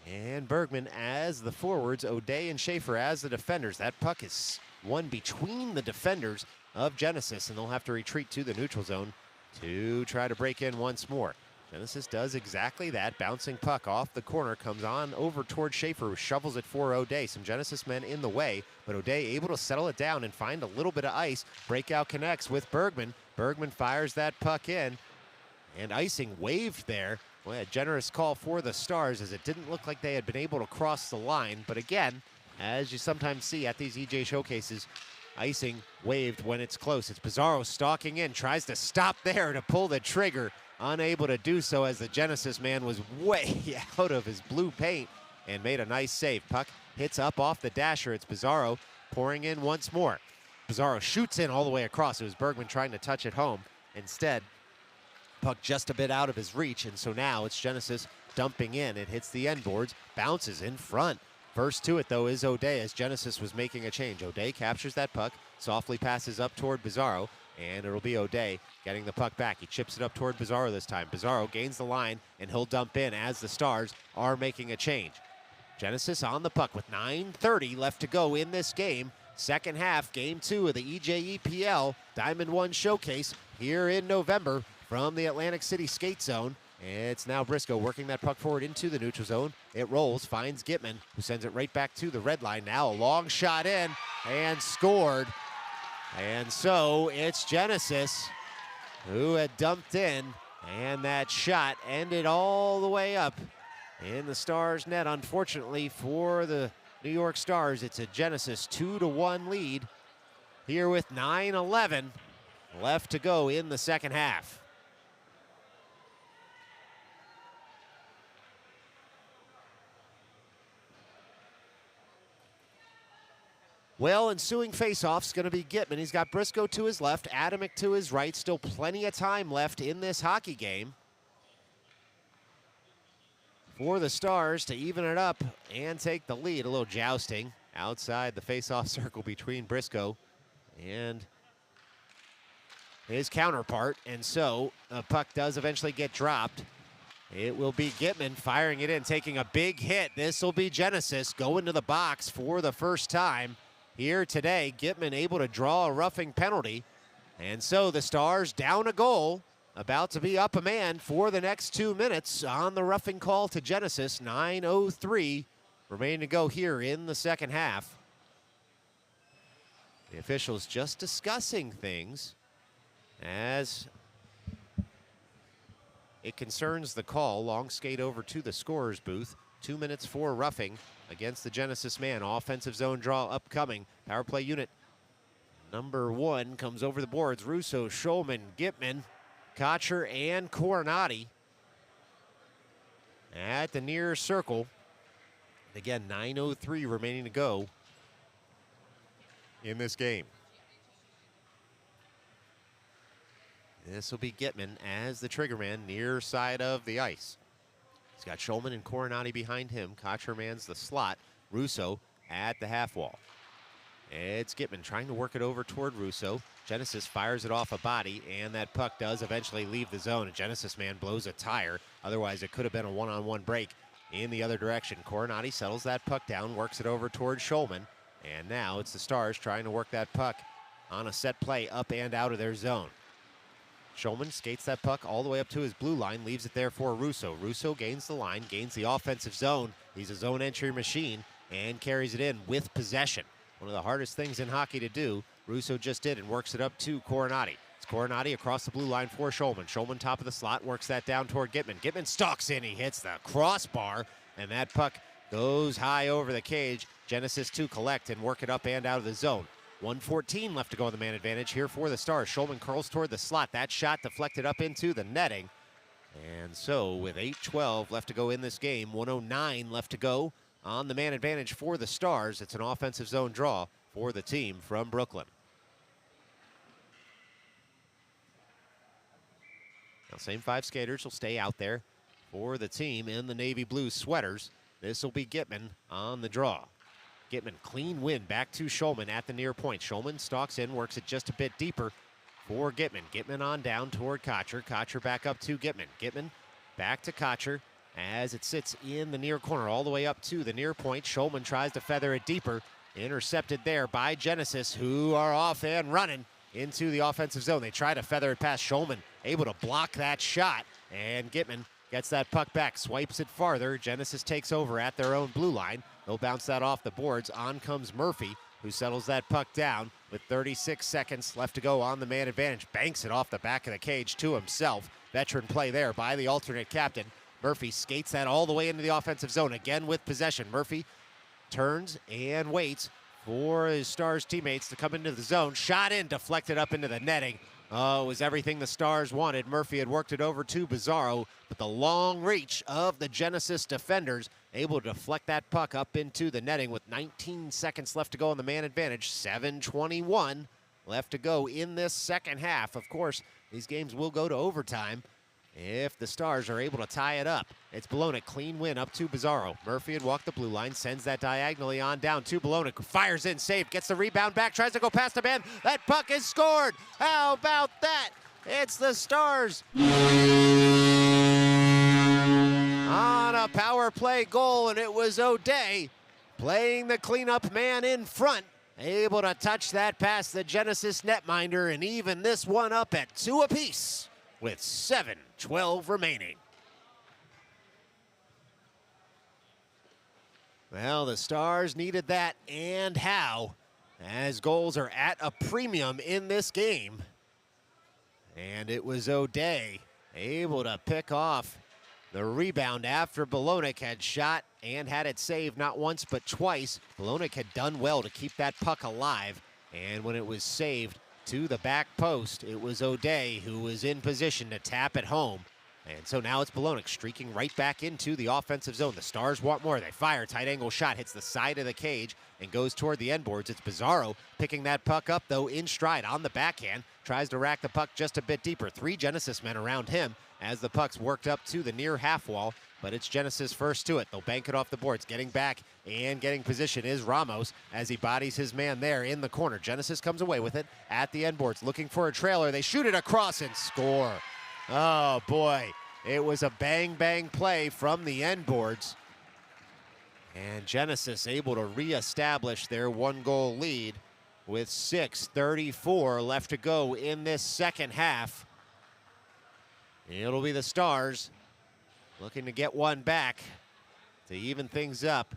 and Bergman as the forwards. O'Day and Schaefer as the defenders. That puck is one between the defenders of Genesis, and they'll have to retreat to the neutral zone to try to break in once more. Genesis does exactly that. Bouncing puck off the corner, comes on over towards Schaefer, who shovels it for O'Day. Some Genesis men in the way, but O'Day able to settle it down and find a little bit of ice. Breakout connects with Bergman. Bergman fires that puck in, and icing waved there. Well, a generous call for the Stars, as it didn't look like they had been able to cross the line. But again, as you sometimes see at these EJ showcases, icing waved when it's close. It's Bizarro stalking in, tries to stop there to pull the trigger. Unable to do so as the Genesis man was way out of his blue paint and made a nice save. Puck hits up off the dasher. It's Bizarro pouring in once more. Bizarro shoots in all the way across. It was Bergman trying to touch it home. Instead, puck just a bit out of his reach, and so now it's Genesis dumping in. It hits the end boards, bounces in front. First to it, though, is O'Day as Genesis was making a change. O'Day captures that puck, softly passes up toward Bizarro, and it'll be O'Day getting the puck back. He chips it up toward Bizarro this time. Bizarro gains the line, and he'll dump in as the Stars are making a change. Genesis on the puck with 9:30 left to go in this game. Second half, game 2 of the EJEPL Diamond 1 Showcase here in November from the Atlantic City Skate Zone. It's now Briscoe working that puck forward into the neutral zone. It rolls, finds Gitman, who sends it right back to the red line. Now a long shot in, and scored. And so it's Genesis who had dumped in, and that shot ended all the way up in the Stars' net. Unfortunately for the New York Stars, it's a Genesis 2-1 lead here with 9:11 left to go in the second half. Well, ensuing faceoff's going to be Gitman. He's got Briscoe to his left, Adamick to his right. Still plenty of time left in this hockey game. for the Stars to even it up and take the lead. A little jousting outside the face-off circle between Briscoe and his counterpart, and so a puck does eventually get dropped. It will be Gitman firing it in, taking a big hit. This will be Genesis going to the box for the first time here today. Gitman able to draw a roughing penalty, and so the Stars down a goal, about to be up a man for the next 2 minutes on the roughing call to Genesis. 9:03 remaining to go here in the second half. The officials just discussing things as it concerns the call. Long skate over to the scorer's booth. 2 minutes for roughing against the Genesis man. Offensive zone draw upcoming. Power play unit number 1 comes over the boards. Russo, Schulman, Gitman, Kocher, and Coronati at the near circle. Again, 9:03 remaining to go in this game. This will be Gitman as the triggerman near side of the ice. He's got Schulman and Coronati behind him. Kocher mans the slot. Russo at the half wall. It's Gitman trying to work it over toward Russo. Genesis fires it off a body, and that puck does eventually leave the zone. A Genesis man blows a tire. Otherwise, it could have been a one-on-one break in the other direction. Coronati settles that puck down, works it over toward Schulman, and now it's the Stars trying to work that puck on a set play up and out of their zone. Schulman skates that puck all the way up to his blue line, leaves it there for Russo. Russo gains the line, gains the offensive zone. He's a zone entry machine and carries it in with possession. One of the hardest things in hockey to do, Russo just did and works it up to Coronati. It's Coronati across the blue line for Schulman. Schulman top of the slot, works that down toward Gitman. Gitman stalks in, he hits the crossbar, and that puck goes high over the cage. Genesis to collect and work it up and out of the zone. 1:14 left to go on the man advantage here for the Stars. Schulman curls toward the slot. That shot deflected up into the netting. And so with 8:12 left to go in this game, 1:09 left to go on the man advantage for the Stars. It's an offensive zone draw for the team from Brooklyn. Now, same 5 skaters will stay out there for the team in the navy blue sweaters. This will be Gitman on the draw. Gitman, clean win back to Schulman at the near point. Schulman stalks in, works it just a bit deeper for Gitman. Gitman on down toward Kocher. Kocher back up to Gitman. Gitman back to Kocher as it sits in the near corner all the way up to the near point. Schulman tries to feather it deeper. Intercepted there by Genesis, who are off and running into the offensive zone. They try to feather it past Schulman, able to block that shot, and Gitman gets that puck back, swipes it farther. Genesis takes over at their own blue line. They'll bounce that off the boards. On comes Murphy, who settles that puck down with 36 seconds left to go on the man advantage. Banks it off the back of the cage to himself. Veteran play there by the alternate captain. Murphy skates that all the way into the offensive zone, again with possession. Murphy turns and waits for his Stars teammates to come into the zone. Shot in, deflected up into the netting. Oh, it was everything the Stars wanted. Murphy had worked it over to Bizarro, but the long reach of the Genesis defenders able to deflect that puck up into the netting with 19 seconds left to go on the man advantage. 7:21 left to go in this second half. Of course, these games will go to overtime if the Stars are able to tie it up. It's Bologna, clean win up to Bizarro. Murphy had walked the blue line, sends that diagonally on down to Bologna, fires in, saved, gets the rebound back, tries to go past the man. That puck is scored. How about that? It's the Stars on a power play goal, and it was O'Day playing the cleanup man in front, able to touch that past the Genesis netminder and even this one up at 2 apiece with 7:12 remaining. Well, the Stars needed that, and how, as goals are at a premium in this game. And it was O'Day able to pick off the rebound after Bologna had shot and had it saved not once but twice. Bologna had done well to keep that puck alive, and when it was saved to the back post, it was O'Day who was in position to tap it home. And so now it's Bologna streaking right back into the offensive zone. The Stars want more. They fire. Tight angle shot hits the side of the cage and goes toward the end boards. It's Bizarro picking that puck up, though, in stride on the backhand. Tries to rack the puck just a bit deeper. 3 Genesis men around him as the puck's worked up to the near half wall. but it's Genesis first to it. They'll bank it off the boards. Getting back and getting position is Ramos as he bodies his man there in the corner. Genesis comes away with it at the end boards, looking for a trailer. They shoot it across and score. Oh, boy. It was a bang-bang play from the end boards. And Genesis able to reestablish their one-goal lead with 6:34 left to go in this second half. It'll be the Stars looking to get one back to even things up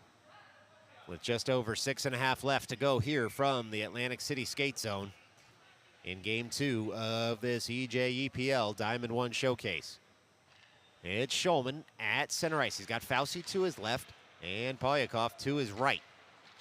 with just over 6.5 left to go here from the Atlantic City Skate Zone in Game 2 of this EJEPL Diamond 1 Showcase. It's Schulman at center ice. He's got Fauci to his left and Polyakov to his right.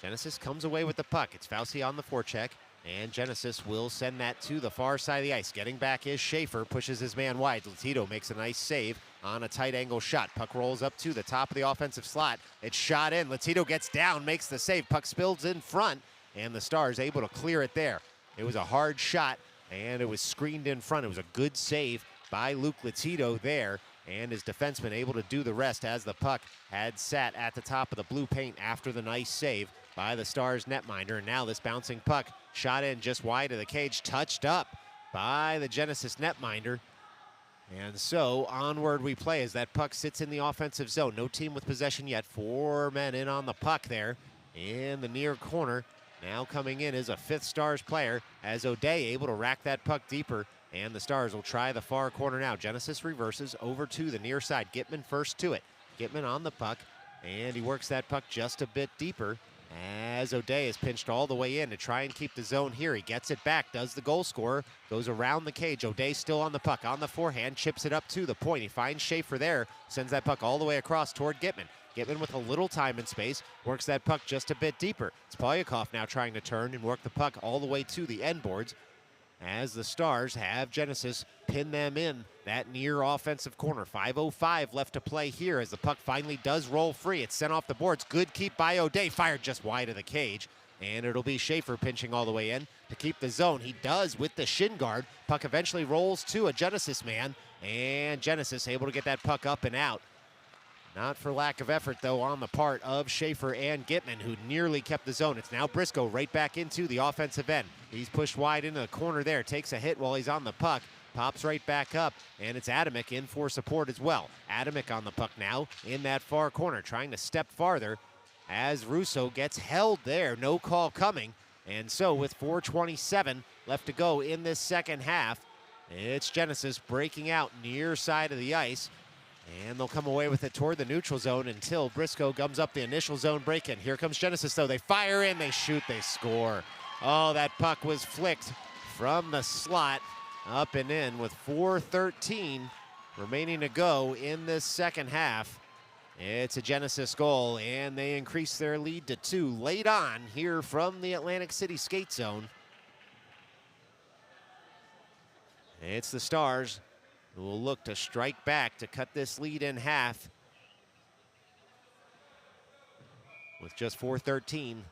Genesis comes away with the puck. It's Fauci on the forecheck, and Genesis will send that to the far side of the ice. Getting back is Schaefer, pushes his man wide. Latito makes a nice save on a tight angle shot. Puck rolls up to the top of the offensive slot. It's shot in. Latito gets down, makes the save. Puck spills in front, and the Stars able to clear it there. It was a hard shot, and it was screened in front. It was a good save by Luke Latito there, and his defenseman able to do the rest as the puck had sat at the top of the blue paint after the nice save by the Stars netminder. And now this bouncing puck shot in just wide of the cage, touched up by the Genesis netminder. And so onward we play as that puck sits in the offensive zone. No team with possession yet. 4 men in on the puck there in the near corner. Now coming in is a 5th Stars player as O'Day able to rack that puck deeper. And the Stars will try the far corner now. Genesis reverses over to the near side. Gitman first to it. Gitman on the puck, and he works that puck just a bit deeper as O'Day is pinched all the way in to try and keep the zone here. He gets it back, does the goal scorer, goes around the cage. O'Day still on the puck, on the forehand, chips it up to the point. He finds Schaefer there, sends that puck all the way across toward Gitman. Gitman with a little time and space, works that puck just a bit deeper. It's Polyakov now trying to turn and work the puck all the way to the end boards, as the Stars have Genesis pin them in that near offensive corner. 5:05 left to play here as the puck finally does roll free. It's sent off the boards. Good keep by O'Day. Fired just wide of the cage. And it'll be Schaefer pinching all the way in to keep the zone. He does with the shin guard. Puck eventually rolls to a Genesis man. And Genesis able to get that puck up and out. Not for lack of effort, though, on the part of Schaefer and Gitman, who nearly kept the zone. It's now Briscoe right back into the offensive end. He's pushed wide into the corner there, takes a hit while he's on the puck, pops right back up, and it's Adamick in for support as well. Adamick on the puck now in that far corner, trying to step farther as Russo gets held there. No call coming. And so with 4:27 left to go in this second half, it's Genesis breaking out near side of the ice. And they'll come away with it toward the neutral zone until Briscoe gums up the initial zone break-in. Here comes Genesis, though. They fire in, they shoot, they score. Oh, that puck was flicked from the slot up and in with 4:13 remaining to go in this second half. It's a Genesis goal, and they increase their lead to 2 late on here from the Atlantic City Skate Zone. It's the Stars who will look to strike back to cut this lead in half with just 4:13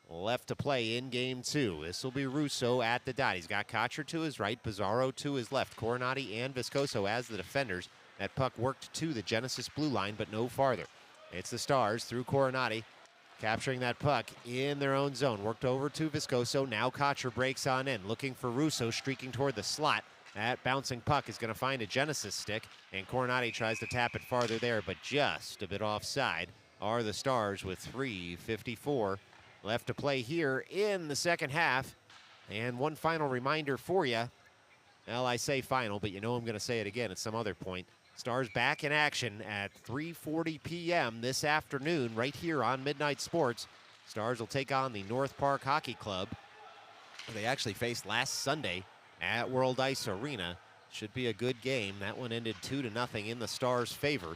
left to play in Game 2. This will be Russo at the dot. He's got Kocher to his right, Pizarro to his left, Coronati and Viscoso as the defenders. That puck worked to the Genesis blue line, but no farther. It's the Stars through Coronati, capturing that puck in their own zone. Worked over to Viscoso. Now Kocher breaks on in, looking for Russo, streaking toward the slot. That bouncing puck is going to find a Genesis stick, and Coronati tries to tap it farther there, but just a bit offside are the Stars with 3:54 left to play here in the second half. And one final reminder for you. Well, I say final, but you know I'm going to say it again at some other point. Stars back in action at 3:40 p.m. this afternoon right here on Midnight Sports. Stars will take on the North Park Hockey Club. They actually faced last Sunday at World Ice Arena. Should be a good game. That one ended 2-0 in the Stars' favor.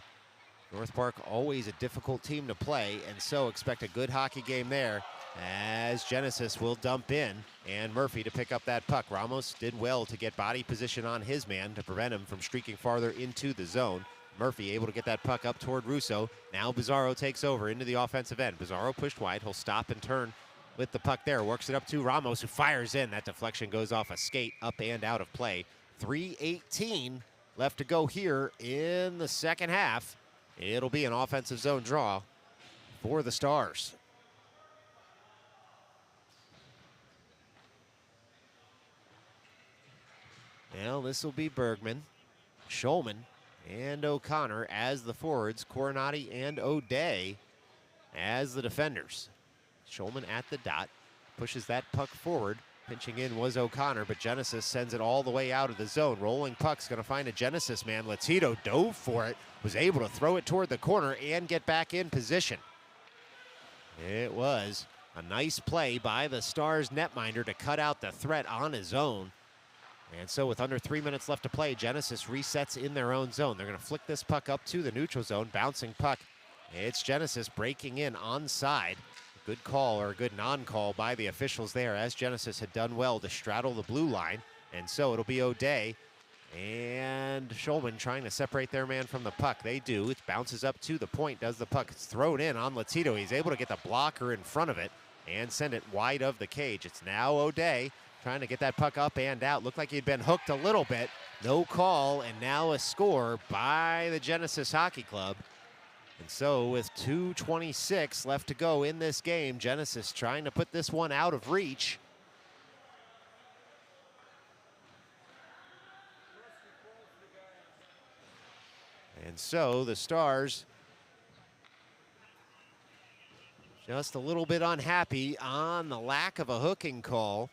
North Park always a difficult team to play, and so expect a good hockey game there as Genesis will dump in and Murphy to pick up that puck. Ramos did well to get body position on his man to prevent him from streaking farther into the zone. Murphy able to get that puck up toward Russo. Now Pizarro takes over into the offensive end. Pizarro pushed wide. He'll stop and turn with the puck there. Works it up to Ramos, who fires in. That deflection goes off a skate, up and out of play. 3:18 left to go here in the second half. It'll be an offensive zone draw for the Stars. Well, this will be Bergman, Schulman, and O'Connor as the forwards, Coronati and O'Day as the defenders. Schulman at the dot, pushes that puck forward. Pinching in was O'Connor, but Genesis sends it all the way out of the zone. Rolling puck's going to find a Genesis man. Latito dove for it, was able to throw it toward the corner and get back in position. It was a nice play by the Stars netminder to cut out the threat on his own. And so with under 3 minutes left to play, Genesis resets in their own zone. They're going to flick this puck up to the neutral zone. Bouncing puck. It's Genesis breaking in onside. Good call, or a good non-call by the officials there, as Genesis had done well to straddle the blue line. And so it'll be O'Day and Schulman trying to separate their man from the puck. They do. It bounces up to the point, does the puck. It's thrown in on Latito. He's able to get the blocker in front of it and send it wide of the cage. It's now O'Day trying to get that puck up and out. Looked like he'd been hooked a little bit. No call, and now a score by the Genesis Hockey Club. And so with 2:26 left to go in this game, Genesis trying to put this one out of reach. And so the Stars just a little bit unhappy on the lack of a hooking call,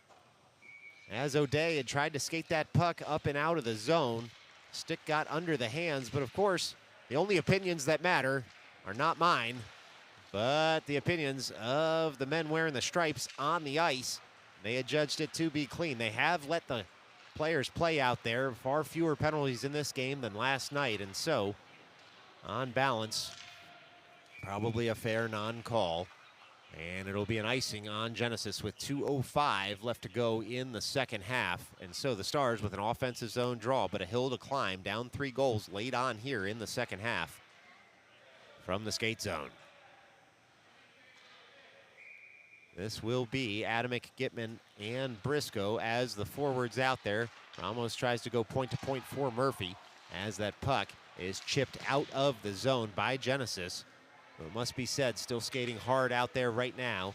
as O'Day had tried to skate that puck up and out of the zone. Stick got under the hands, but of course, the only opinions that matter are not mine, but the opinions of the men wearing the stripes on the ice. They had judged it to be clean. They have let the players play out there. Far fewer penalties in this game than last night, and so, on balance, probably a fair non-call. And it'll be an icing on Genesis with 2:05 left to go in the second half. And so the Stars with an offensive zone draw, but a hill to climb, down 3 goals late on here in the second half from the skate zone. This will be Adamick, Gitman, and Briscoe as the forwards out there. Ramos tries to go point to point for Murphy as that puck is chipped out of the zone by Genesis. It must be said, still skating hard out there right now,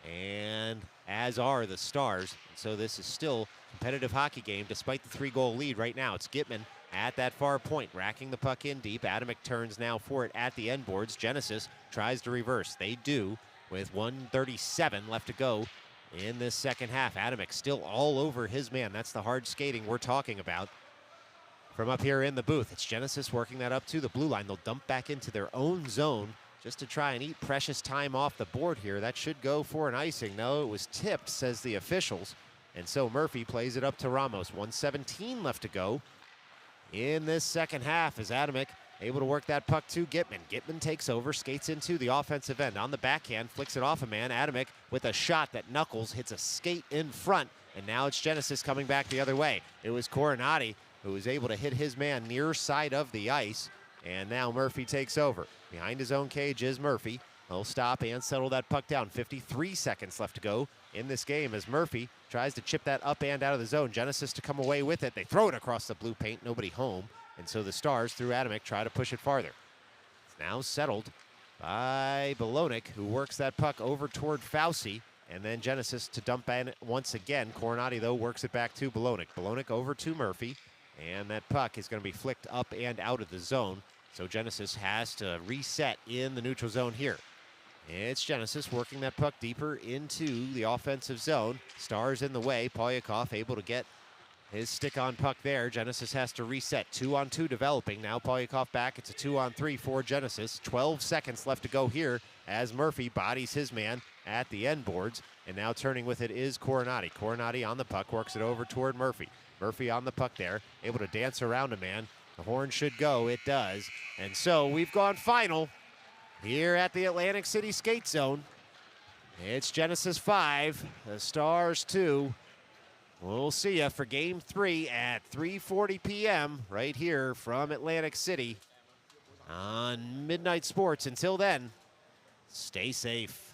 and as are the Stars. And so this is still a competitive hockey game despite the 3-goal lead right now. It's Gitman at that far point, racking the puck in deep. Adamick turns now for it at the end boards. Genesis tries to reverse. They do with 1:37 left to go in this second half. Adamick still all over his man. That's the hard skating we're talking about. From up here in the booth, it's Genesis working that up to the blue line. They'll dump back into their own zone just to try and eat precious time off the board here. That should go for an icing. No, it was tipped, says the officials. And so Murphy plays it up to Ramos. 1:17 left to go in this second half as Adamick able to work that puck to Gitman. Gitman takes over, skates into the offensive end. On the backhand, flicks it off a man. Adamick with a shot that knuckles, hits a skate in front. And now it's Genesis coming back the other way. It was Coronati who was able to hit his man near side of the ice. And now Murphy takes over. Behind his own cage is Murphy. He'll stop and settle that puck down. 53 seconds left to go in this game as Murphy tries to chip that up and out of the zone. Genesis to come away with it. They throw it across the blue paint. Nobody home. And so the Stars, through Adamick, try to push it farther. It's now settled by Belonik, who works that puck over toward Fauci. And then Genesis to dump in once again. Coronati, though, works it back to Belonik. Belonik over to Murphy. And that puck is going to be flicked up and out of the zone. So Genesis has to reset in the neutral zone here. It's Genesis working that puck deeper into the offensive zone. Stars in the way. Polyakov able to get his stick on puck there. Genesis has to reset. 2-on-2 developing. Now Polyakov back. It's a 2-on-3 for Genesis. 12 seconds left to go here as Murphy bodies his man at the end boards. And now turning with it is Coronati. Coronati on the puck, works it over toward Murphy. Murphy on the puck there, able to dance around a man. The horn should go. It does. And so we've gone final here at the Atlantic City Skate Zone. It's Genesis 5, the Stars 2. We'll see you for Game 3 at 3:40 p.m. right here from Atlantic City on Midnight Sports. Until then, stay safe.